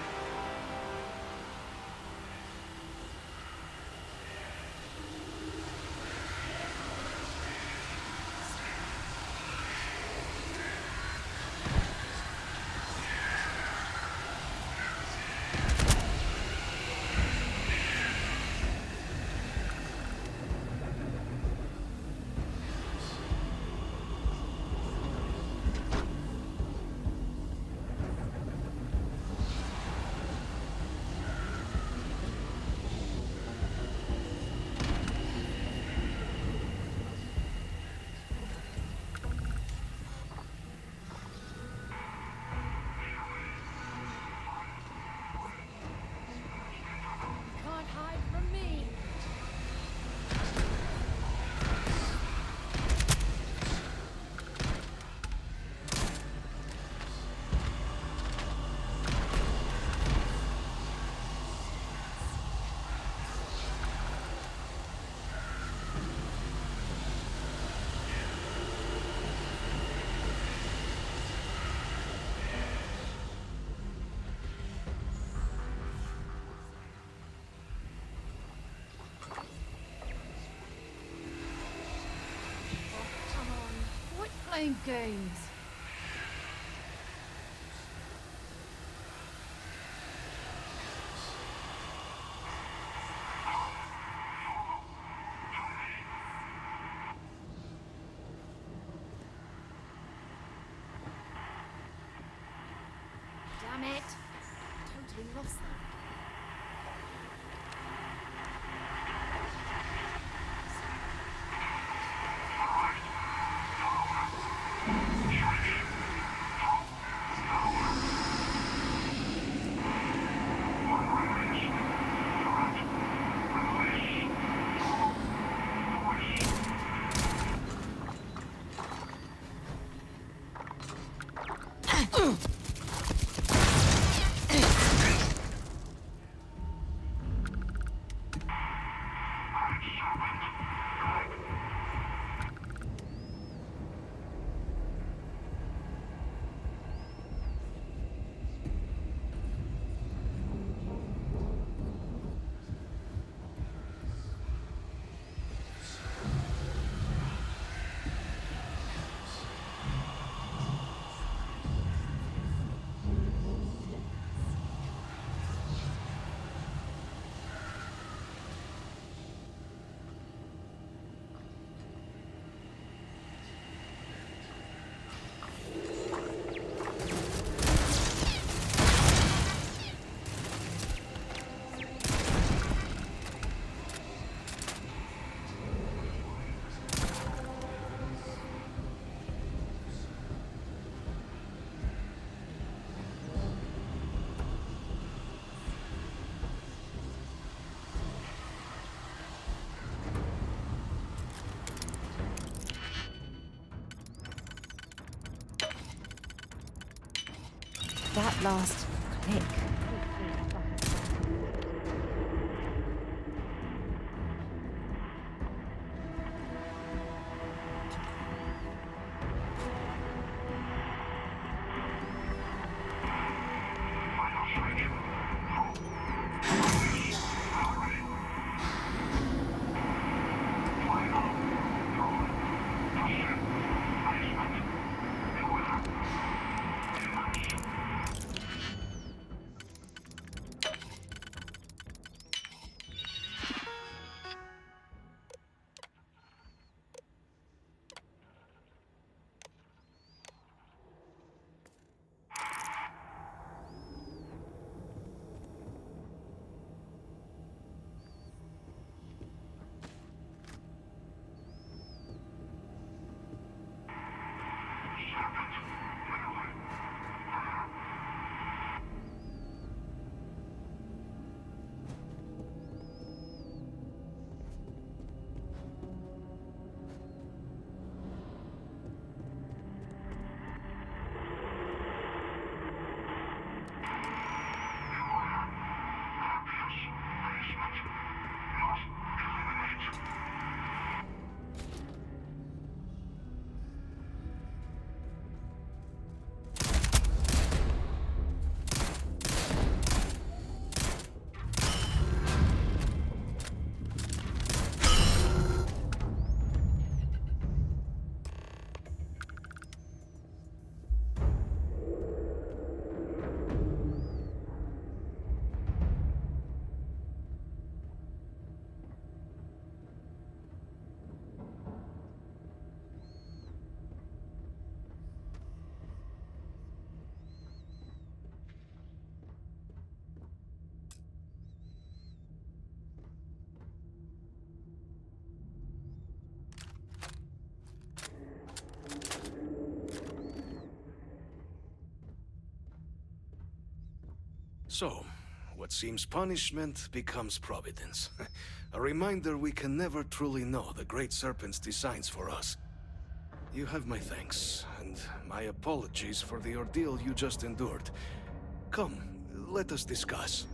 Playing games. Damn it! Totally lost them. That last click. So, what seems punishment becomes providence. A reminder we can never truly know the Great Serpent's designs for us. You have my thanks, and my apologies for the ordeal you just endured. Come, let us discuss.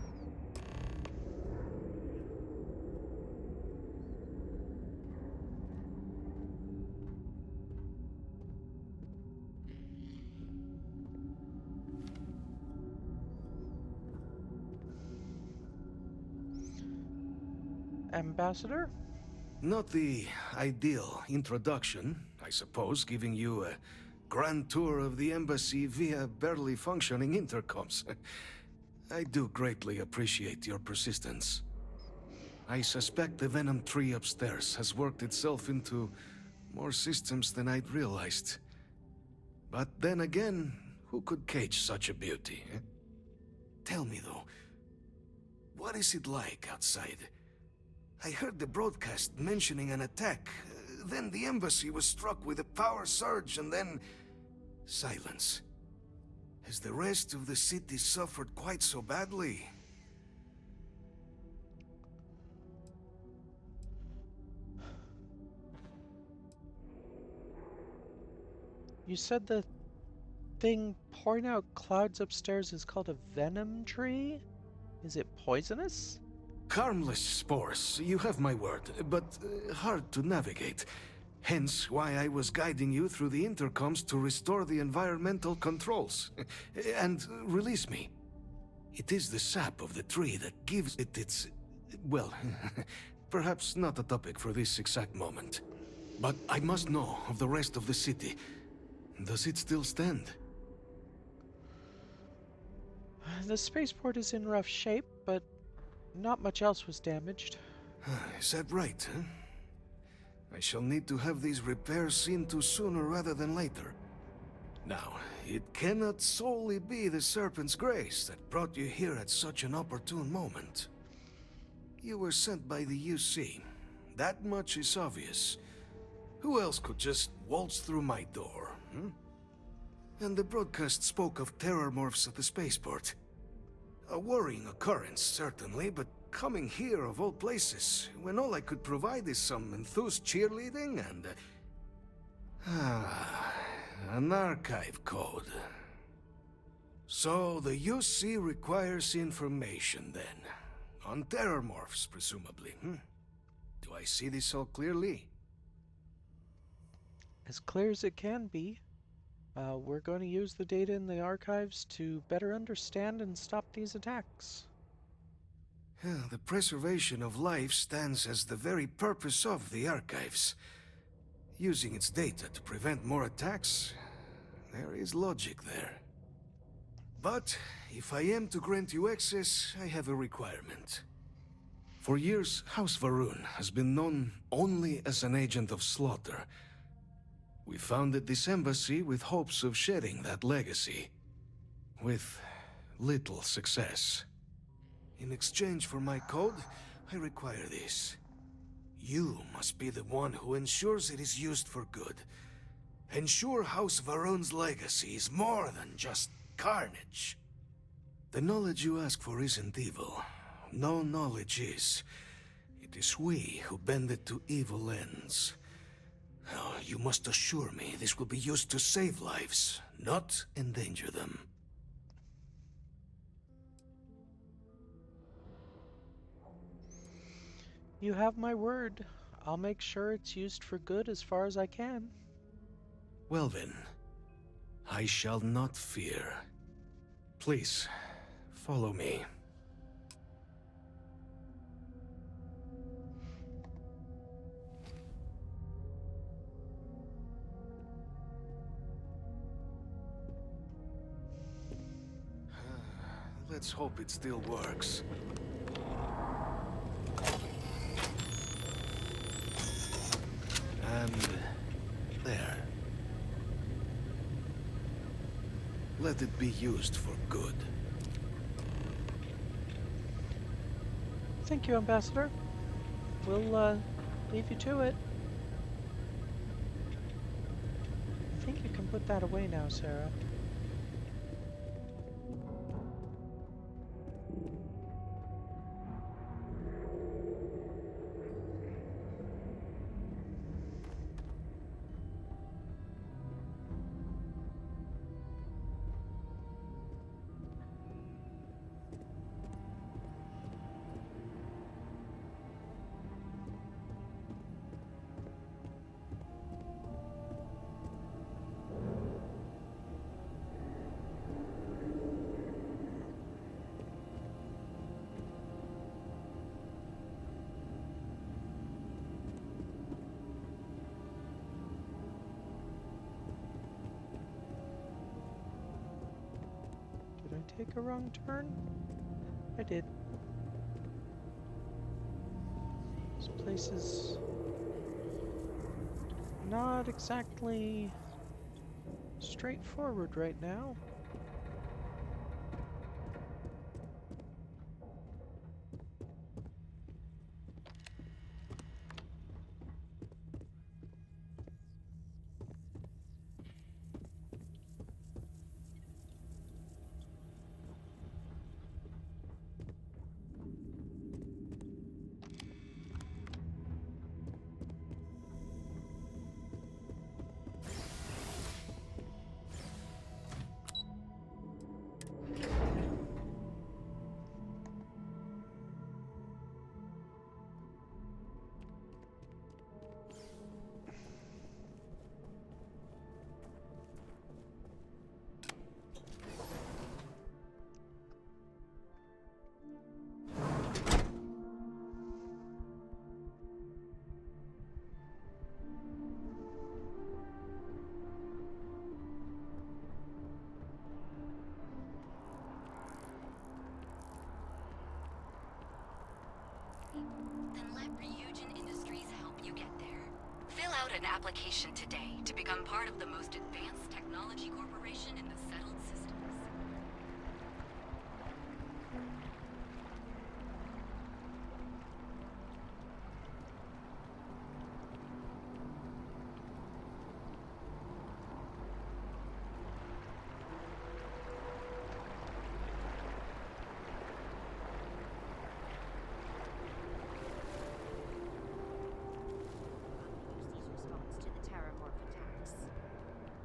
Ambassador? Not the ideal introduction, I suppose, giving you a grand tour of the embassy via barely functioning intercoms. I do greatly appreciate your persistence. I suspect the Venom tree upstairs has worked itself into more systems than I'd realized. But then again, who could cage such a beauty? Eh? Tell me though, what is it like outside? I heard the broadcast mentioning an attack. Then the embassy was struck with a power surge, and then silence. Has the rest of the city suffered quite so badly? You said the thing pouring out clouds upstairs is called a venom tree? Is it poisonous? Harmless spores, you have my word, but hard to navigate. Hence why I was guiding you through the intercoms to restore the environmental controls. And release me. It is the sap of the tree that gives it its... well, perhaps not a topic for this exact moment. But I must know of the rest of the city. Does it still stand? The spaceport is in rough shape, but not much else was damaged. Is that right, huh? I shall need to have these repairs seen to sooner rather than later. Now, it cannot solely be the Serpent's grace that brought you here at such an opportune moment. You were sent by the UC. That much is obvious. Who else could just waltz through my door, hmm? And the broadcast spoke of terror morphs at the spaceport. A worrying occurrence, certainly, but coming here of all places, when all I could provide is some enthused cheerleading and... an archive code. So the UC requires information, then. On terror morphs, presumably, hmm? Do I see this all clearly? As clear as it can be. We're going to use the data in the archives to better understand and stop these attacks. The preservation of life stands as the very purpose of the archives. Using its data to prevent more attacks, there is logic there. But if I am to grant you access, I have a requirement. For years, House Varun has been known only as an agent of slaughter. We founded this embassy with hopes of shedding that legacy. With little success. In exchange for my code, I require this. You must be the one who ensures it is used for good. Ensure House Varun's legacy is more than just carnage. The knowledge you ask for isn't evil. No knowledge is. It is we who bend it to evil ends. Oh, you must assure me this will be used to save lives, not endanger them. You have my word. I'll make sure it's used for good as far as I can. Well then, I shall not fear. Please, follow me. Let's hope it still works. And there. Let it be used for good. Thank you, Ambassador. We'll, leave you to it. I think you can put that away now, Sarah. take a wrong turn? I did. This place is not exactly straightforward right now. Then let Ryujin Industries help you get there. Fill out an application today to become part of the most advanced technology corporation in the settled systems.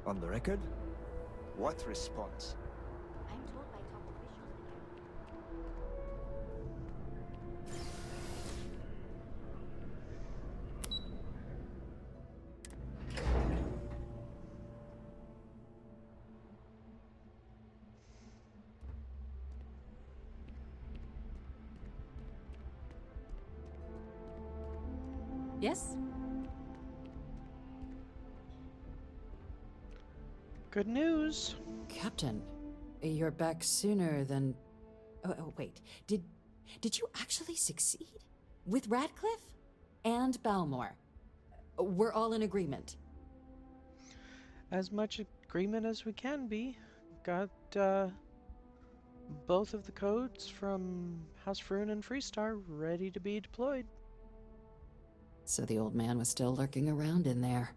On the record? What response? I'm told by top officials. Yes? Good news. Captain, you're back sooner than... Oh, wait. Did you actually succeed? With Radcliffe? And Balmore? We're all in agreement. As much agreement as we can be. Got both of the codes from House Froon and Freestar ready to be deployed. So the old man was still lurking around in there.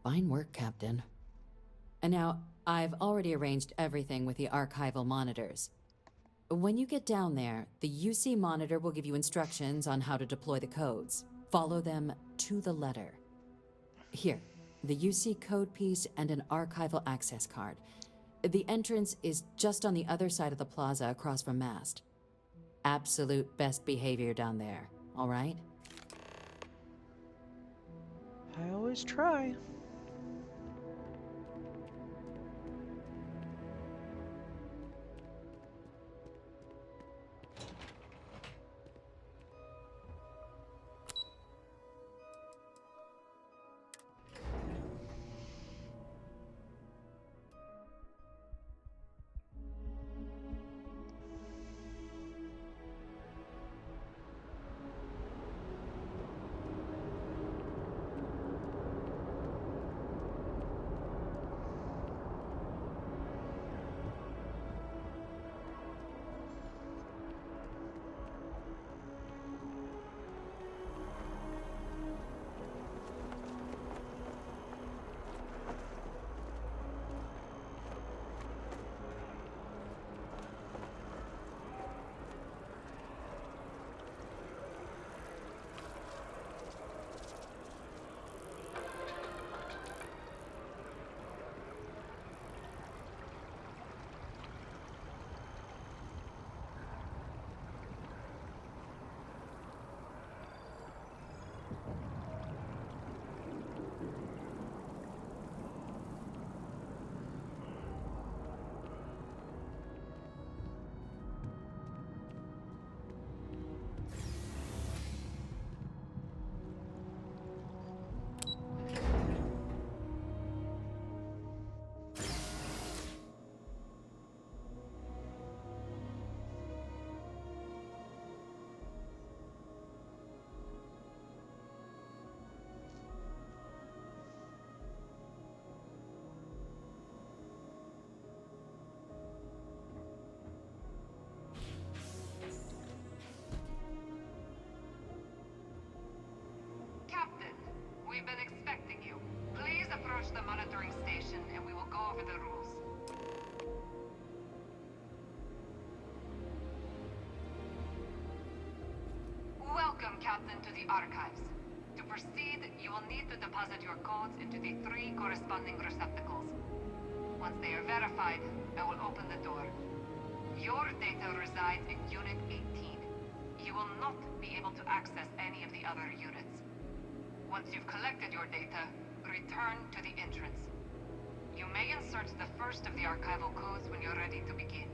Fine work, Captain. And now, I've already arranged everything with the archival monitors. When you get down there, the UC monitor will give you instructions on how to deploy the codes. Follow them to the letter. Here, the UC code piece and an archival access card. The entrance is just on the other side of the plaza across from Mast. Absolute best behavior down there, all right? I always try. for the rules. Welcome, Captain, to the Archives. To proceed, you will need to deposit your codes into the 3 corresponding receptacles. Once they are verified, I will open the door. Your data resides in Unit 18. You will not be able to access any of the other units. Once you've collected your data, return to the entrance. You may insert the first of the archival codes when you're ready to begin.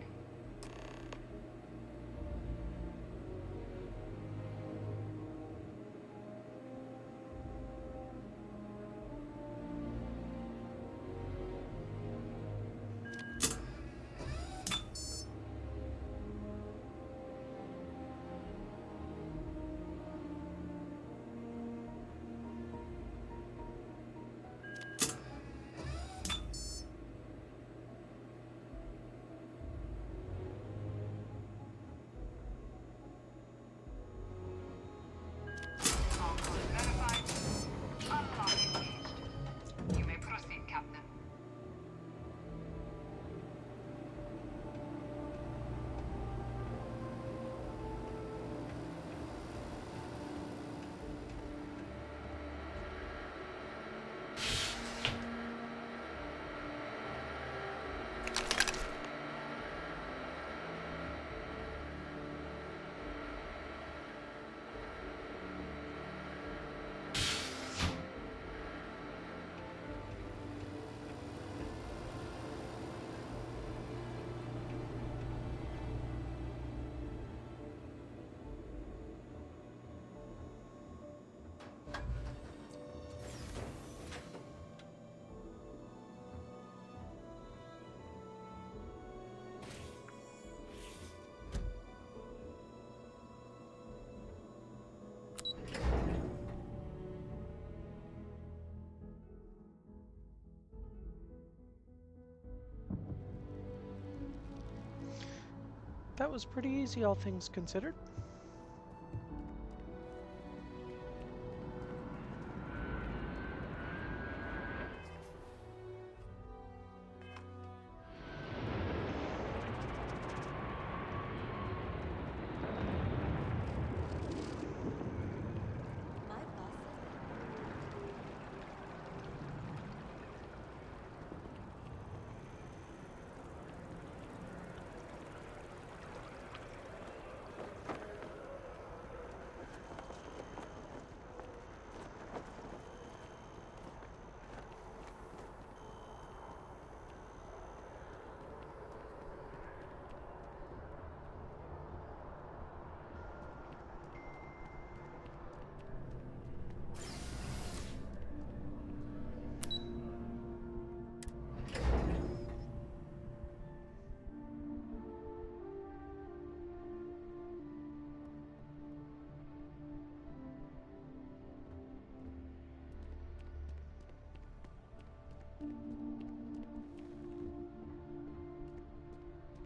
That was pretty easy, all things considered.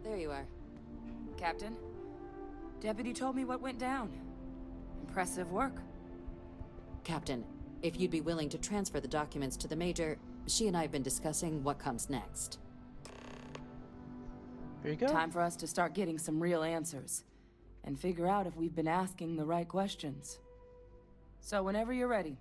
There you are. Captain, Deputy told me what went down. Impressive work. Captain, if you'd be willing to transfer the documents to the Major, she and I have been discussing what comes next. There you go. Time for us to start getting some real answers, and figure out if we've been asking the right questions. So whenever you're ready.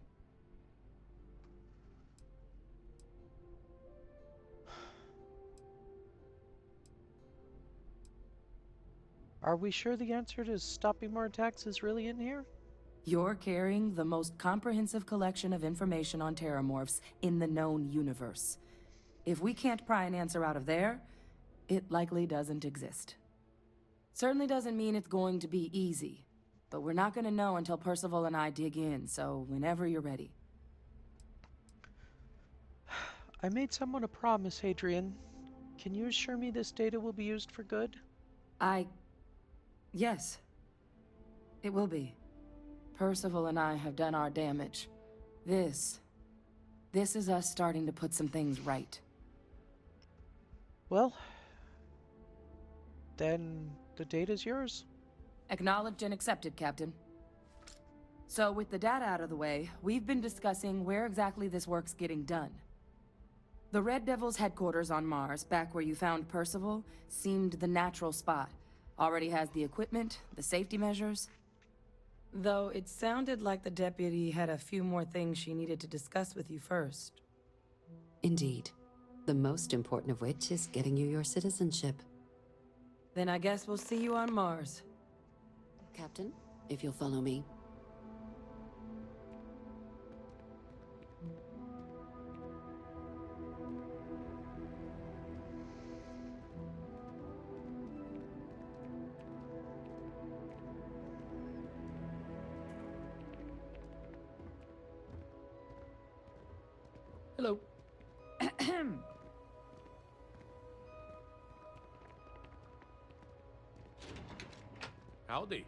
Are we sure the answer to stopping more attacks is really in here? You're carrying the most comprehensive collection of information on terramorphs in the known universe. If we can't pry an answer out of there, it likely doesn't exist. Certainly doesn't mean it's going to be easy, but we're not going to know until Percival and I dig in, so whenever you're ready. I made someone a promise, Hadrian. Can you assure me this data will be used for good? Yes. It will be. Percival and I have done our damage. This is us starting to put some things right. Well, then the data's yours. Acknowledged and accepted, Captain. So with the data out of the way, we've been discussing where exactly this work's getting done. The Red Devil's headquarters on Mars, back where you found Percival, seemed the natural spot. Already has the equipment, the safety measures. Though it sounded like the deputy had a few more things she needed to discuss with you first. Indeed. The most important of which is getting you your citizenship. Then I guess we'll see you on Mars. Captain, if you'll follow me. Hello. Howdy.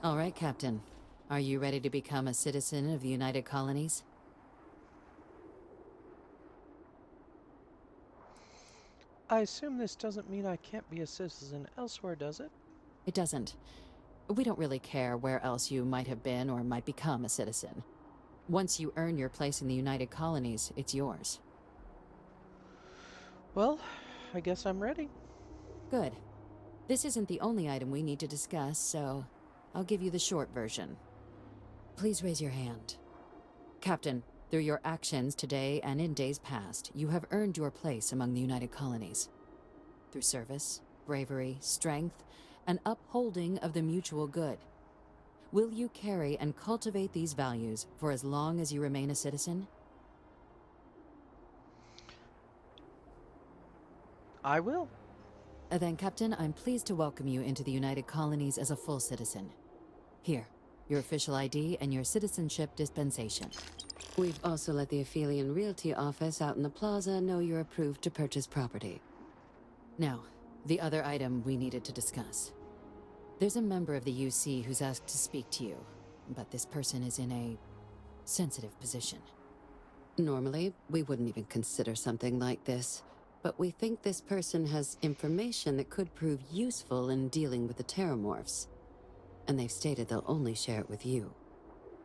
All right, Captain. Are you ready to become a citizen of the United Colonies? I assume this doesn't mean I can't be a citizen elsewhere, does it? It doesn't. We don't really care where else you might have been or might become a citizen. Once you earn your place in the United Colonies, it's yours. Well, I guess I'm ready. Good. This isn't the only item we need to discuss, so I'll give you the short version. Please raise your hand. Captain, through your actions today and in days past, you have earned your place among the United Colonies. Through service, bravery, strength, and upholding of the mutual good. Will you carry and cultivate these values for as long as you remain a citizen? I will. Then, Captain, I'm pleased to welcome you into the United Colonies as a full citizen. Here, your official ID and your citizenship dispensation. We've also let the Aphelion Realty office out in the plaza know you're approved to purchase property. Now, the other item we needed to discuss. There's a member of the UC who's asked to speak to you, but this person is in a sensitive position. Normally, we wouldn't even consider something like this, but we think this person has information that could prove useful in dealing with the Terramorphs. And they've stated they'll only share it with you.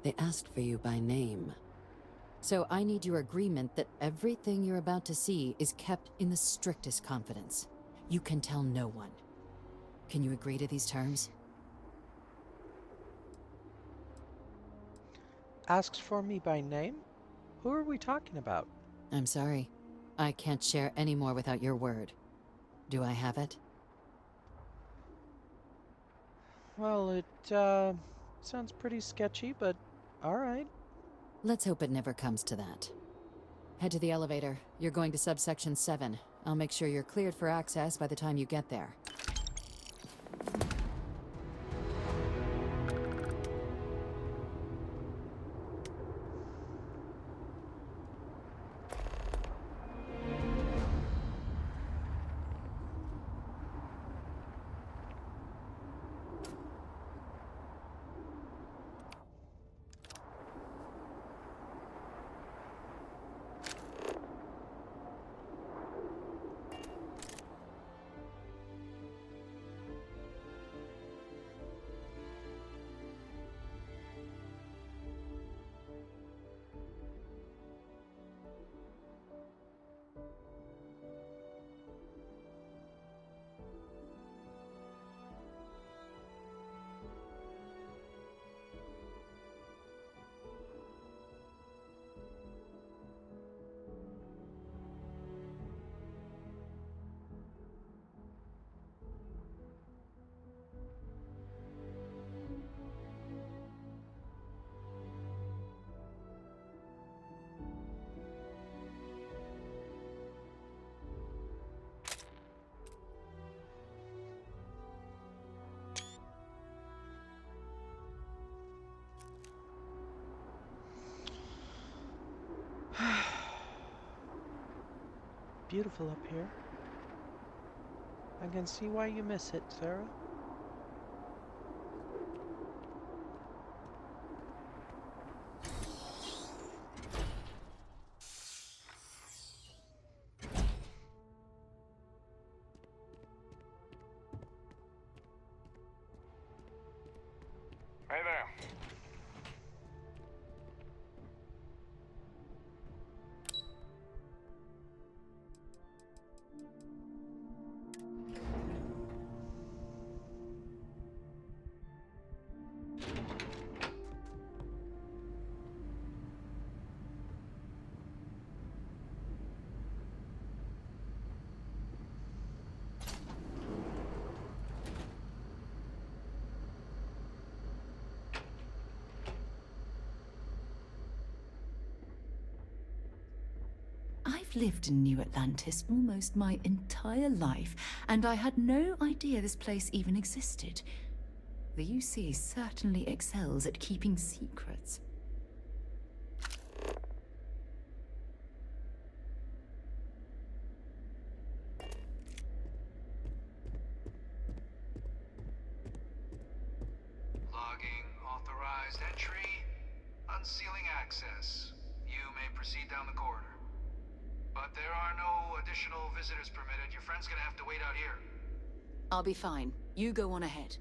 They asked for you by name. So I need your agreement that everything you're about to see is kept in the strictest confidence. You can tell no one. Can you agree to these terms? Asks for me by name? Who are we talking about? I'm sorry. I can't share any more without your word. Do I have it? Well, it, sounds pretty sketchy, but alright. Let's hope it never comes to that. Head to the elevator. You're going to subsection 7. I'll make sure you're cleared for access by the time you get there. beautiful up here. I can see why you miss it, Sarah. Hey there. I've lived in New Atlantis almost my entire life, and I had no idea this place even existed. The UC certainly excels at keeping secrets. Logging authorized entry. Unsealing access. You may proceed down the corridor. But there are no additional visitors permitted. Your friend's gonna have to wait out here. I'll be fine. You go on ahead.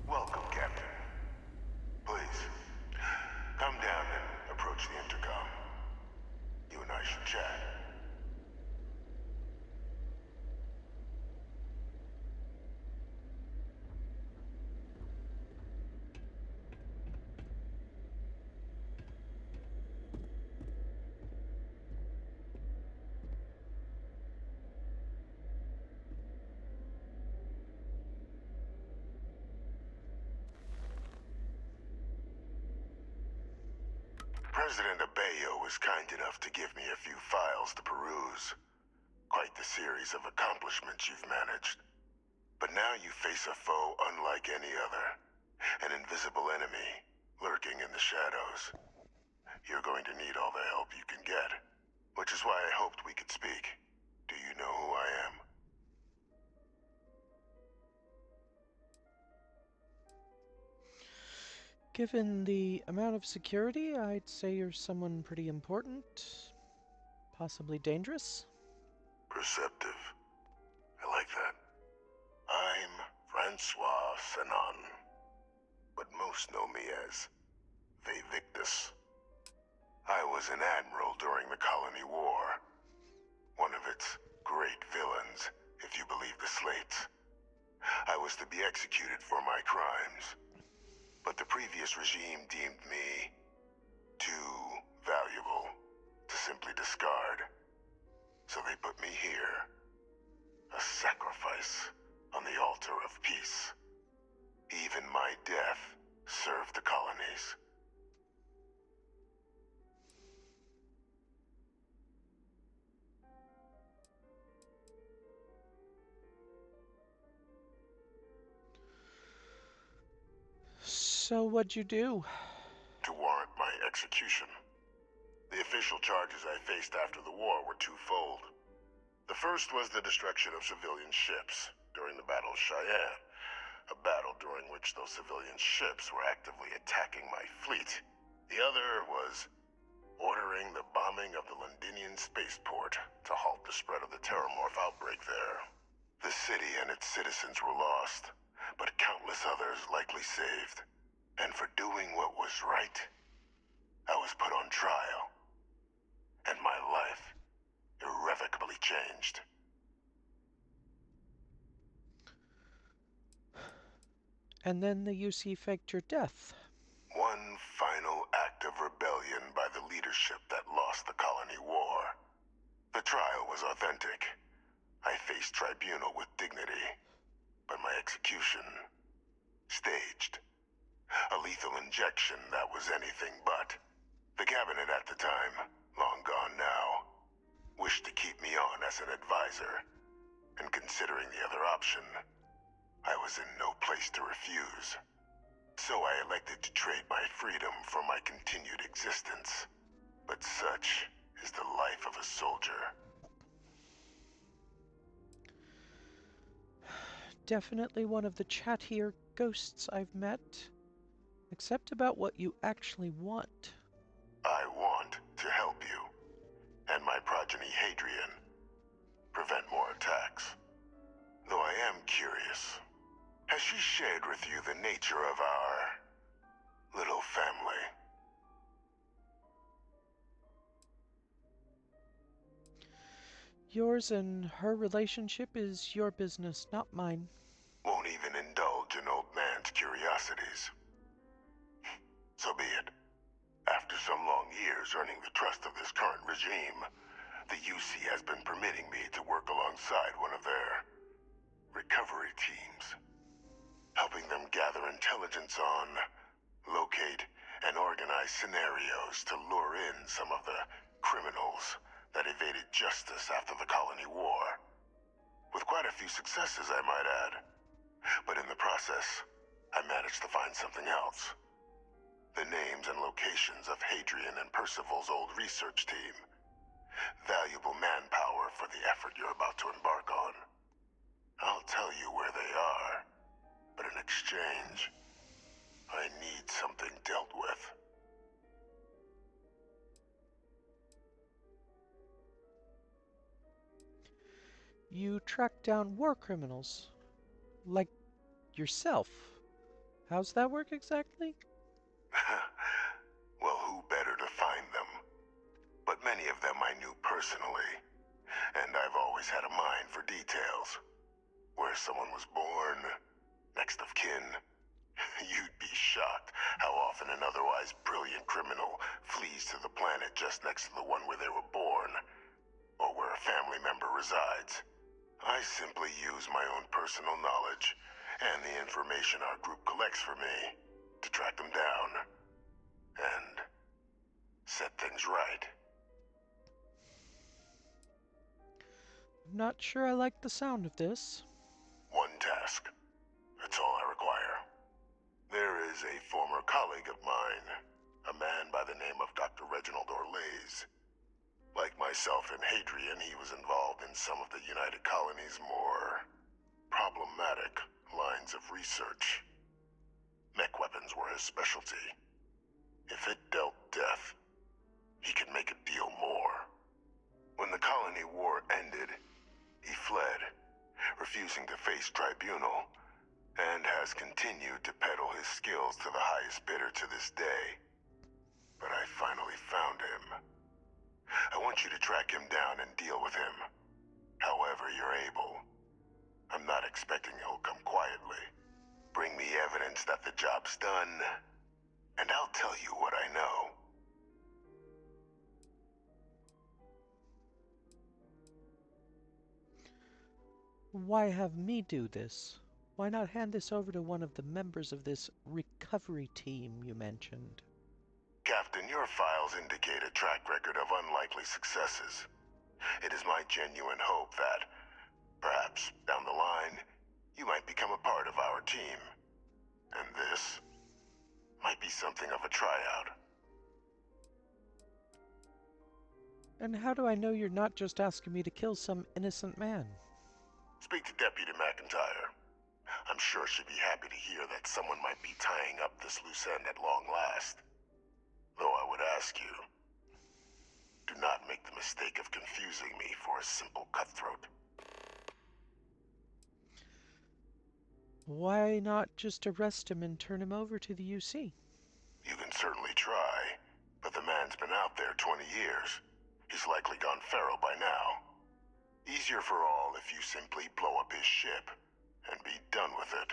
Welcome, Captain. Please, come down and approach the intercom. You and I should chat. President Abeyo was kind enough to give me a few files to peruse. Quite the series of accomplishments you've managed. But now you face a foe unlike any other. An invisible enemy, lurking in the shadows. You're going to need all the help you can get. Which is why I hoped we could speak. Do you know who I am? Given the amount of security, I'd say you're someone pretty important. Possibly dangerous. Perceptive. I like that. I'm Francois Sanon. But most know me as Vivictus. I was an admiral during the Colony War. One of its great villains, if you believe the slates. I was to be executed for my crimes. But the previous regime deemed me too valuable to simply discard. So they put me here. A sacrifice on the altar of peace. Even my death served the colonies. So what'd you do? To warrant my execution. The official charges I faced after the war were twofold. The first was the destruction of civilian ships during the Battle of Cheyenne. A battle during which those civilian ships were actively attacking my fleet. The other was ordering the bombing of the Londinian spaceport to halt the spread of the Terramorph outbreak there. The city and its citizens were lost, but countless others likely saved. And for doing what was right, I was put on trial. And my life irrevocably changed. And then the UC faked your death. One final act of rebellion by the leadership that lost the Colony War. The trial was authentic. I faced tribunal with dignity. but my execution staged. A lethal injection that was anything but. The cabinet at the time, long gone now, wished to keep me on as an advisor, and considering the other option, I was in no place to refuse. So I elected to trade my freedom for my continued existence. But such is the life of a soldier. Definitely one of the chattier ghosts I've met. Except about what you actually want. I want to help you, and my progeny Hadrian, prevent more attacks. Though I am curious, has she shared with you the nature of our little family? Yours and her relationship is your business, not mine. Won't even indulge an old man's curiosities. So be it. After some long years earning the trust of this current regime, the UC has been permitting me to work alongside one of their recovery teams, helping them gather intelligence on, locate, and organize scenarios to lure in some of the criminals that evaded justice after the colony war. With quite a few successes, I might add. But in the process, I managed to find something else. The names and locations of Hadrian and Percival's old research team. Valuable manpower for the effort you're about to embark on. I'll tell you where they are, but in exchange, I need something dealt with. You track down war criminals. Like yourself. How's that work exactly? Well, who better to find them? But many of them I knew personally, and I've always had a mind for details. Where someone was born, next of kin. You'd be shocked how often an otherwise brilliant criminal flees to the planet just next to the one where they were born, or where a family member resides. I simply use my own personal knowledge and the information our group collects for me to track them down and set things right. I'm not sure I like the sound of this. One task. That's all I require. There is a former colleague of mine, a man by the name of Dr. Reginald Orlaise. Like myself and Hadrian, he was involved in some of the United Colony's more problematic lines of research. Mech weapons were his specialty. If it dealt death, he could make a deal more. When the colony war ended, he fled, refusing to face tribunal, and has continued to peddle his skills to the highest bidder to this day. But I finally found him. I want you to track him down and deal with him, however you're able. I'm not expecting he'll come quietly. Bring me evidence that the job's done, and I'll tell you what I know. Why have me do this? Why not hand this over to one of the members of this recovery team you mentioned? Captain, your files indicate a track record of unlikely successes. It is my genuine hope that, perhaps down the line, you might become a part of our team. And this might be something of a tryout. And how do I know you're not just asking me to kill some innocent man? Speak to Deputy McIntyre. I'm sure she'd be happy to hear that someone might be tying up this loose end at long last. Though I would ask you, do not make the mistake of confusing me for a simple cutthroat. Why not just arrest him and turn him over to the UC? You can certainly try, but the man's been out there 20 years. He's likely gone feral by now. Easier for all if you simply blow up his ship and be done with it.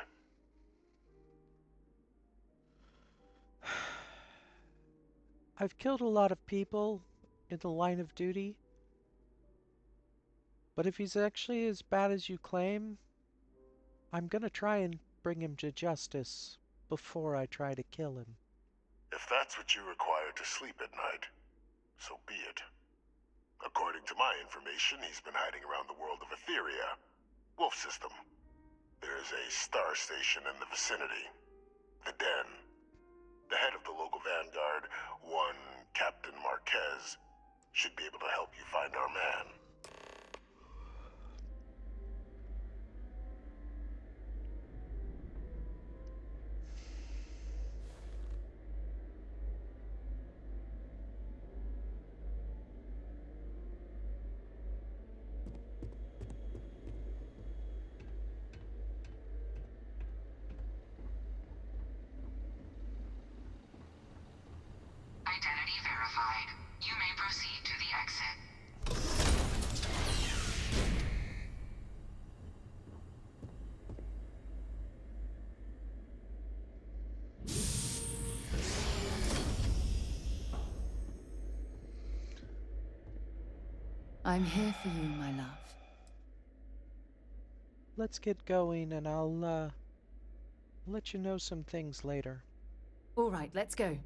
I've killed a lot of people in the line of duty. But if he's actually as bad as you claim, I'm gonna try and bring him to justice before I try to kill him. If that's what you require to sleep at night, so be it. According to my information, he's been hiding around the world of Etheria, Wolf System. There's a star station in the vicinity, the Den. The head of the local vanguard, one Captain Marquez, should be able to help you find our man. Identity verified. You may proceed to the exit. I'm here for you, my love. Let's get going, and I'll let you know some things later. All right, let's go.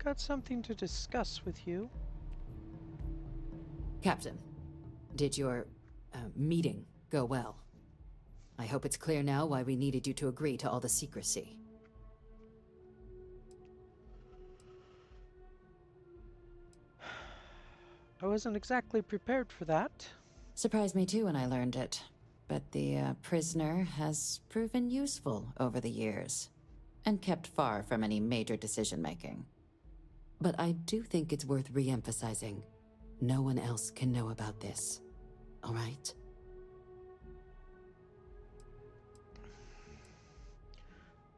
Got something to discuss with you. Captain, did your meeting go well? I hope it's clear now why we needed you to agree to all the secrecy. I wasn't exactly prepared for that. Surprised me too when I learned it. But the prisoner has proven useful over the years, and kept far from any major decision-making. But I do think it's worth re-emphasizing. No one else can know about this. All right?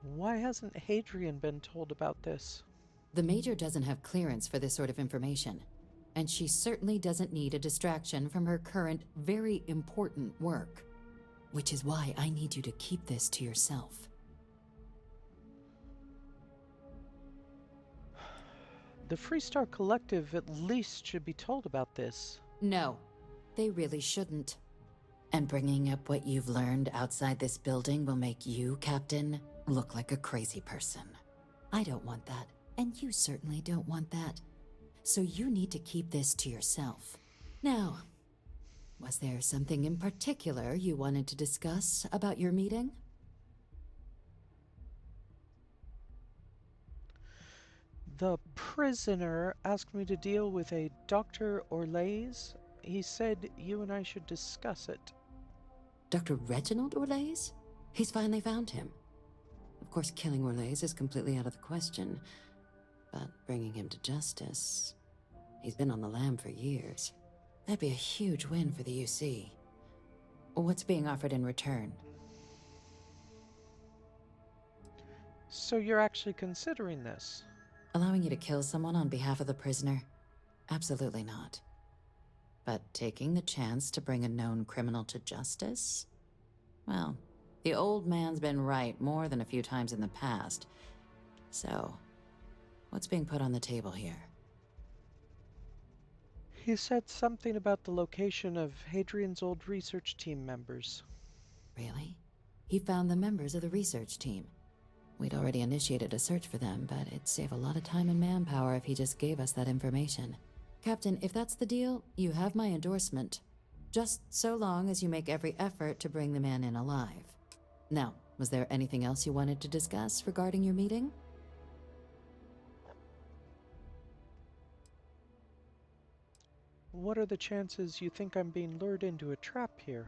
Why hasn't Hadrian been told about this? The Major doesn't have clearance for this sort of information, and she certainly doesn't need a distraction from her current, very important work. Which is why I need you to keep this to yourself. The Freestar Collective at least should be told about this. No, they really shouldn't. And bringing up what you've learned outside this building will make you, Captain, look like a crazy person. I don't want that, and you certainly don't want that. So you need to keep this to yourself. Now, was there something in particular you wanted to discuss about your meeting? The prisoner asked me to deal with a Dr. Orlays. He said you and I should discuss it. Dr. Reginald Orlays? He's finally found him. Of course, killing Orlays is completely out of the question, but bringing him to justice... He's been on the lam for years. That'd be a huge win for the UC. What's being offered in return? So you're actually considering this? Allowing you to kill someone on behalf of the prisoner? Absolutely not. But taking the chance to bring a known criminal to justice? Well, the old man's been right more than a few times in the past. So, what's being put on the table here? He said something about the location of Hadrian's old research team members. Really? He found the members of the research team. We'd already initiated a search for them, but it'd save a lot of time and manpower if he just gave us that information. Captain, if that's the deal, you have my endorsement. Just so long as you make every effort to bring the man in alive. Now, was there anything else you wanted to discuss regarding your meeting? What are the chances you think I'm being lured into a trap here?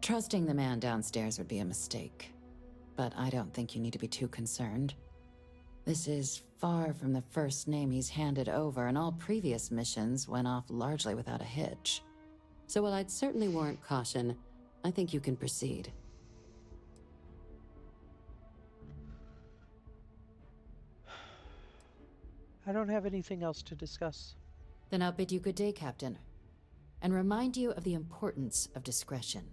Trusting the man downstairs would be a mistake. But I don't think you need to be too concerned. This is far from the first name he's handed over, and all previous missions went off largely without a hitch. So while I'd certainly warrant caution, I think you can proceed. I don't have anything else to discuss. Then I'll bid you good day, Captain, and remind you of the importance of discretion.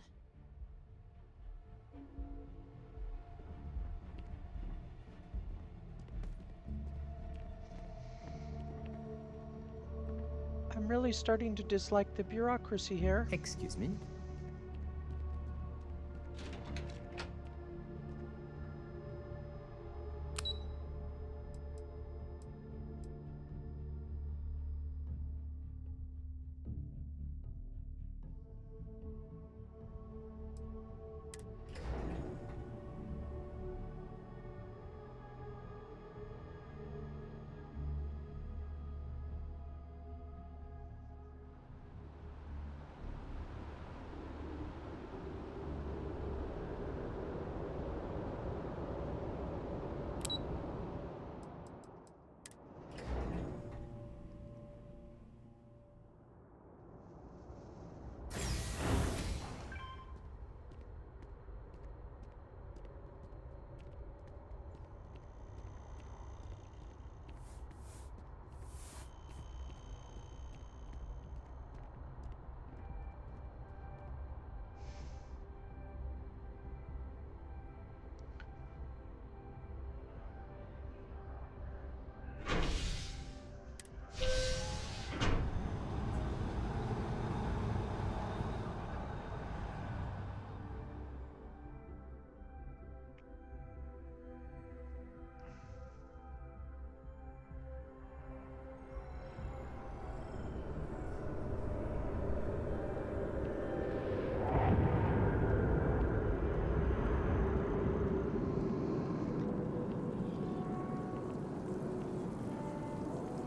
I'm really starting to dislike the bureaucracy here. Excuse me?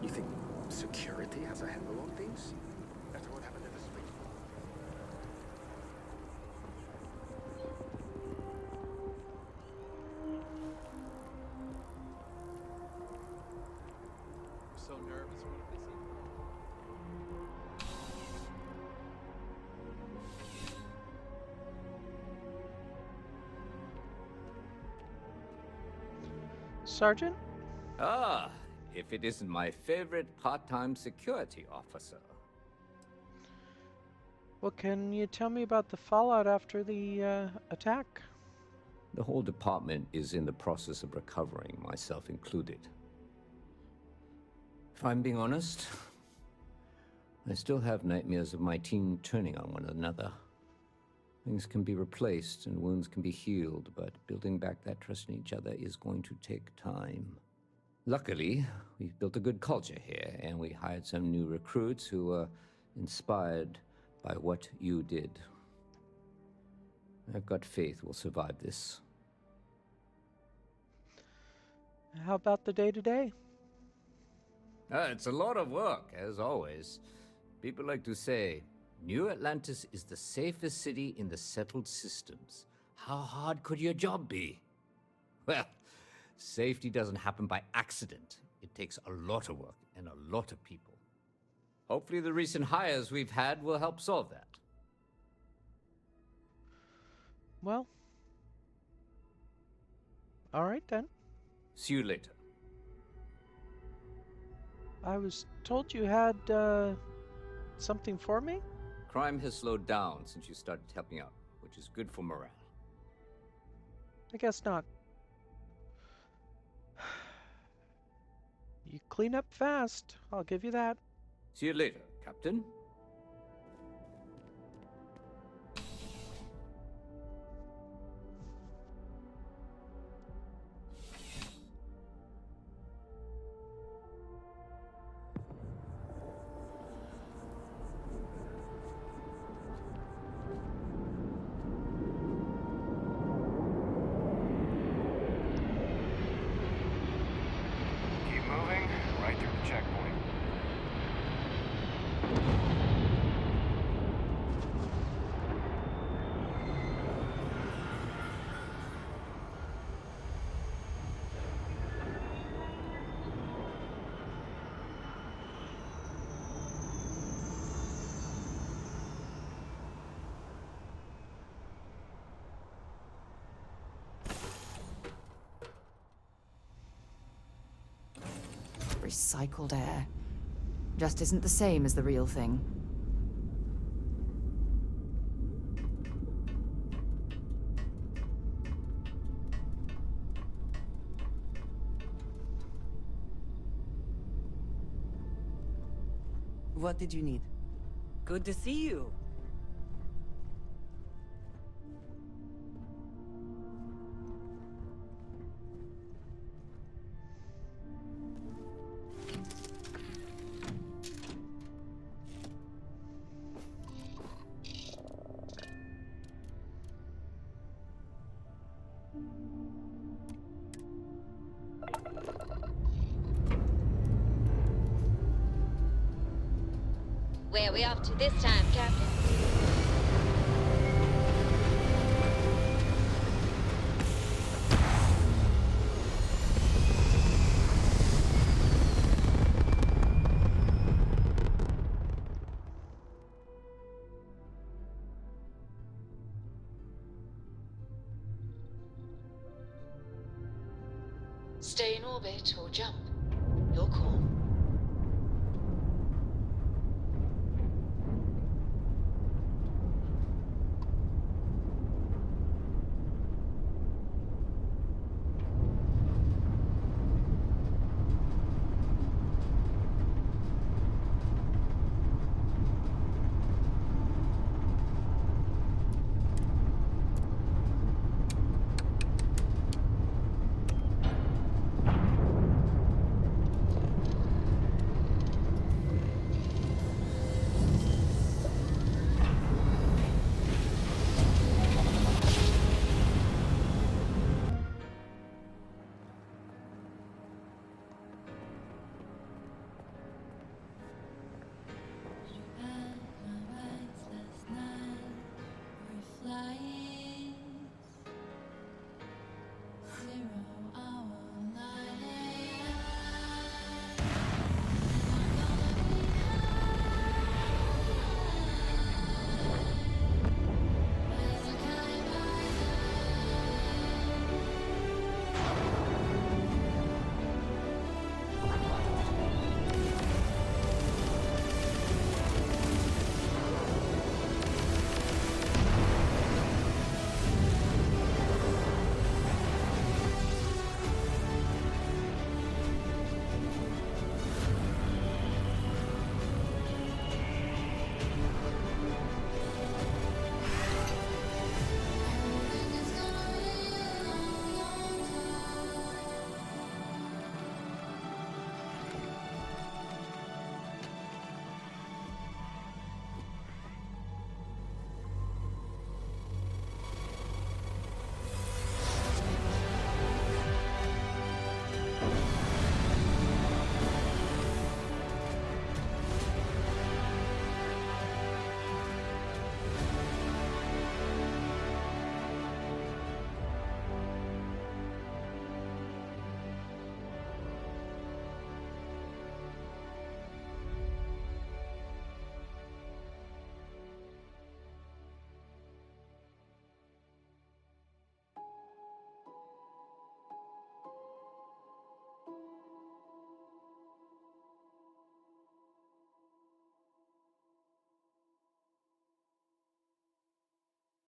You think security has a handle on things? After what happened in the street? So nervous. What if they see? Sergeant? Ah, if it isn't my favorite part-time security officer. Well, can you tell me about the fallout after the attack? The whole department is in the process of recovering, myself included. If I'm being honest, I still have nightmares of my team turning on one another. Things can be replaced and wounds can be healed, but building back that trust in each other is going to take time. Luckily, we've built a good culture here, and we hired some new recruits who were inspired by what you did. I've got faith we'll survive this. How about the day-to-day? It's a lot of work, as always. People like to say, New Atlantis is the safest city in the settled systems. How hard could your job be? Well, safety doesn't happen by accident. It takes a lot of work and a lot of people. Hopefully the recent hires we've had will help solve that. Well, all right then. See you later. I was told you had something for me? Crime has slowed down since you started helping out, which is good for morale. I guess not. You clean up fast, I'll give you that. See you later, Captain. Keep moving, right through the checkpoint. recycled air. Just isn't the same as the real thing. What did you need? Good to see you. Where are we off to this time, Captain? Stay in orbit or jump. Your call.